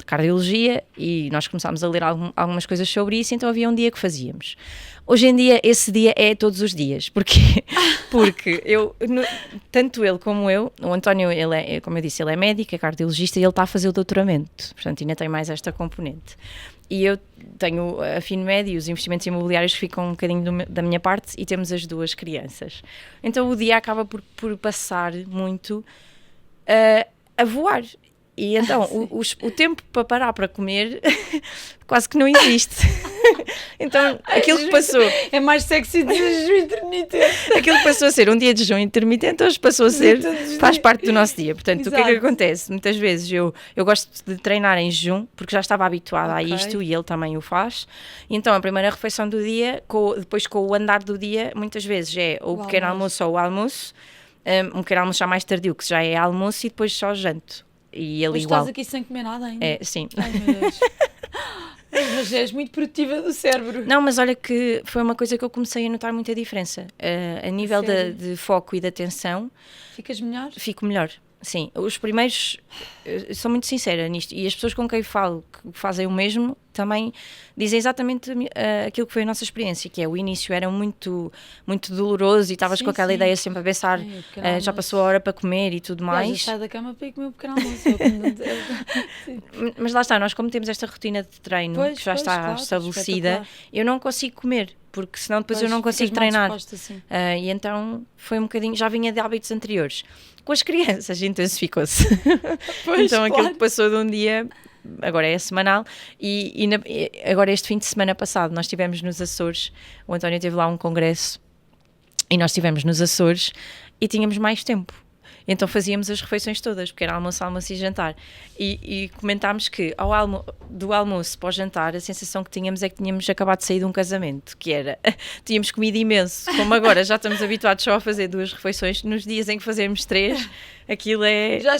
cardiologia, e nós começámos a ler algumas coisas sobre isso, então havia um dia que fazíamos. Hoje em dia, esse dia é todos os dias. Porquê? Porque tanto ele como eu, o António, como eu disse, ele é médico, é cardiologista e ele está a fazer o doutoramento, portanto ainda tem mais esta componente. E eu tenho a fino médio e os investimentos imobiliários ficam um bocadinho da minha parte e temos as duas crianças. Então o dia acaba por passar muito a voar. E então o tempo para parar para comer quase que não existe. Então aquilo que passou é mais sexy de jejum intermitente. Aquilo que passou a ser um dia de jejum intermitente hoje passou a ser, faz parte do nosso dia. Portanto, exato. O que é que acontece? Muitas vezes eu gosto de treinar em jejum porque já estava habituada a isto e ele também o faz. E então a primeira refeição do dia, depois com o andar do dia, muitas vezes é o pequeno almoço ou o almoço. Um pequeno almoço já mais tardio, que já é almoço, e depois só janto. E ele mas igual. Estás aqui sem comer nada ainda? É, sim. Ai, meu Deus. Mas és muito produtiva do cérebro. Não, mas olha que foi uma coisa que eu comecei a notar muita diferença. A nível de foco e de atenção. Ficas melhor? Fico melhor. Sim, os primeiros, sou muito sincera nisto, e as pessoas com quem falo que fazem o mesmo também dizem exatamente aquilo que foi a nossa experiência, que é o início era muito, muito doloroso e estavas com aquela ideia sempre a pensar, já passou a hora para comer e tudo mais. Já sai da cama para ir comer o pequeno almoço. Mas lá está, nós como temos esta rotina de treino que já está estabelecida, eu não consigo comer, porque senão depois eu não consigo treinar. E então foi um bocadinho, já vinha de hábitos anteriores. Com as crianças intensificou-se. Então aquilo que passou de um dia, agora é semanal, e agora este fim de semana passado nós estivemos nos Açores, o António teve lá um congresso e nós estivemos nos Açores e tínhamos mais tempo. Então fazíamos as refeições todas, porque era almoço, almoço e jantar. E comentámos que do almoço para o jantar, a sensação que tínhamos é que tínhamos acabado de sair de um casamento, que era, tínhamos comido imenso. Como agora já estamos habituados só a fazer 2 refeições, nos dias em que fazemos 3, aquilo é... Já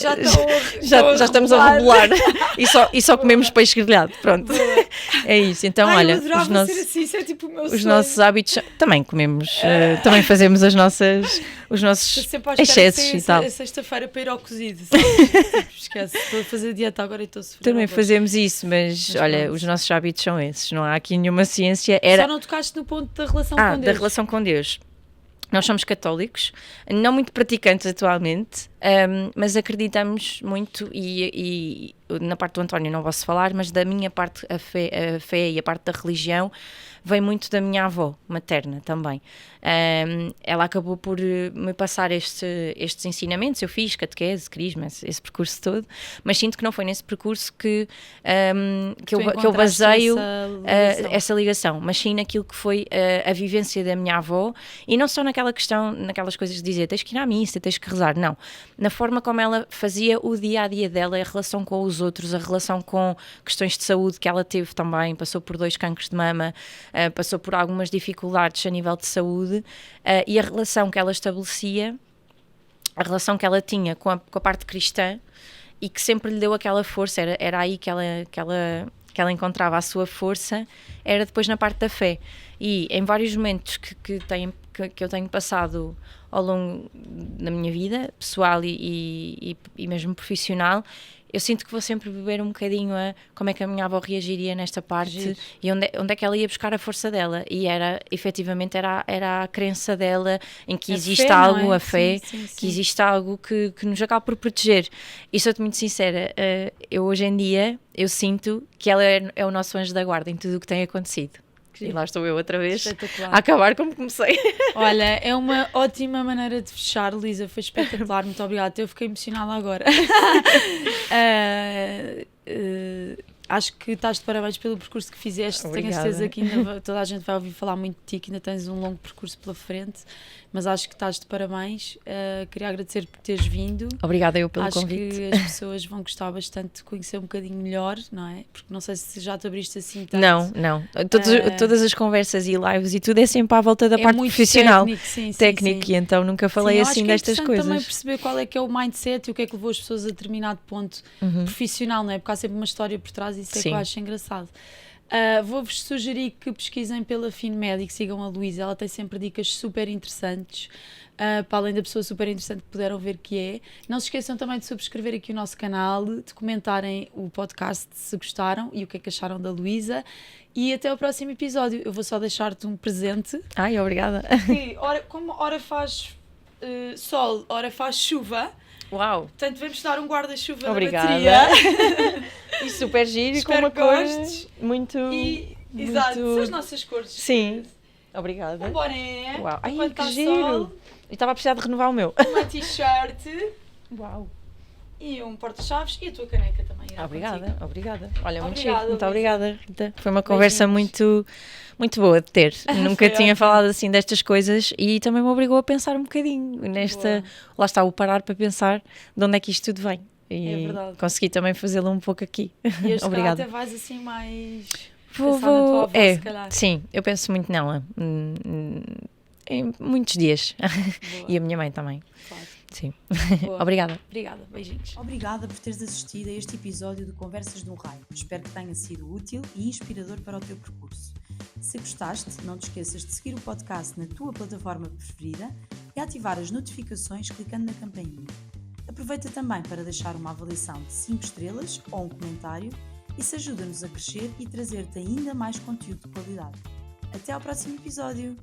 estamos a rebolar. E só comemos peixe grelhado, pronto. É isso. Então, olha, isso é tipo o meu sonho. Nossos hábitos, também comemos, também fazemos os nossos excessos e tal. Sexta-feira para ir ao cozido, sabes? Tipo, esquece, estou a fazer dieta agora e estou a sofrer. Também fazemos isso, mas olha, pronto. Os nossos hábitos são esses, não há aqui nenhuma ciência. Só não tocaste no ponto da relação com Deus. Da relação com Deus. Nós somos católicos, não muito praticantes atualmente, mas acreditamos muito e na parte do António não posso falar, mas da minha parte a fé e a parte da religião vem muito da minha avó materna também. Ela acabou por me passar estes ensinamentos, eu fiz catequese, crisma, esse percurso todo, mas sinto que não foi nesse percurso que eu baseio essa ligação, mas sim naquilo que foi a vivência da minha avó, e não só naquelas coisas de dizer tens que ir à missa, tens que rezar, não. Na forma como ela fazia o dia-a-dia dela, a relação com os outros, a relação com questões de saúde que ela teve também, passou por 2 cancros de mama, passou por algumas dificuldades a nível de saúde, e a relação que ela estabelecia, a relação que ela tinha com a parte cristã, e que sempre lhe deu aquela força, era aí que ela encontrava a sua força, era depois na parte da fé. E em vários momentos que eu tenho passado ao longo da minha vida, pessoal e mesmo profissional, eu sinto que vou sempre beber um bocadinho a como é que a minha avó reagiria nesta parte e onde é que ela ia buscar a força dela. E efetivamente era a crença dela em que existe algo, a fé, que existe algo que nos acaba por proteger. E sou-te muito sincera, eu hoje em dia, eu sinto que ela é o nosso anjo da guarda em tudo o que tem acontecido. E lá estou eu outra vez Espetacular. a acabar como comecei. Olha, é uma ótima maneira de fechar, Luísa, foi espetacular, muito obrigada, eu fiquei emocionada agora. Acho que estás de parabéns pelo percurso que fizeste. Obrigada. Tenho a certeza que ainda toda a gente vai ouvir falar muito de ti, que ainda tens um longo percurso pela frente, mas acho que estás de parabéns. Queria agradecer por teres vindo. Obrigada eu pelo acho convite. que as pessoas vão gostar bastante de conhecer um bocadinho melhor, não é? Porque não sei se já te abriste assim tanto. Não. Todas as conversas e lives e tudo é sempre à volta da parte muito profissional. Técnico, E então nunca falei eu acho assim que é destas interessante coisas. também perceber qual é que é o mindset e o que é que levou as pessoas a determinado ponto profissional, não é? Porque há sempre uma história por trás e isso é que eu acho engraçado. Vou-vos sugerir que pesquisem pela FinMed e que sigam a Luísa, ela tem sempre dicas super interessantes, para além da pessoa super interessante que puderam ver que é. Não se esqueçam também de subscrever aqui o nosso canal, de comentarem o podcast se gostaram e o que é que acharam da Luísa, e até ao próximo episódio. Eu vou só deixar-te um presente. Ai, obrigada. Que, como hora faz sol, hora faz chuva, Uau, portanto vamos dar um guarda-chuva obrigada. da bateria. E super giro, com Espero uma que cor gostes. muito... Exato, muito... são as nossas cores. Sim, obrigada. Um boné, Uau, ai, enquanto que está giro. sol, Eu estava a precisar de renovar o meu. uma t-shirt Uau. e um porta-chaves e a tua caneca também. Era Obrigada. Olha, muito Obrigada, giro. Muito Luísa. obrigada, Rita. Foi uma conversa Beijinhos. muito boa de ter. Nunca Foi tinha ótimo. falado assim destas coisas e também me obrigou a pensar um bocadinho nesta... Boa. Lá está, o parar para pensar de onde é que isto tudo vem. É E verdade. consegui também fazê-lo um pouco aqui. E este Obrigada. até vais assim mais Vou, pensar na tua avó, se calhar. sim, eu penso muito nela. Em muitos dias. Boa, E a minha mãe também. claro. Sim. Boa. Obrigada. Obrigada, beijinhos. Obrigada por teres assistido a este episódio do Conversas de um Raio. Espero que tenha sido útil e inspirador para o teu percurso. Se gostaste, não te esqueças de seguir o podcast na tua plataforma preferida e ativar as notificações clicando na campainha. Aproveita também para deixar uma avaliação de 5 estrelas ou um comentário. Isso ajuda-nos a crescer e trazer-te ainda mais conteúdo de qualidade. Até ao próximo episódio!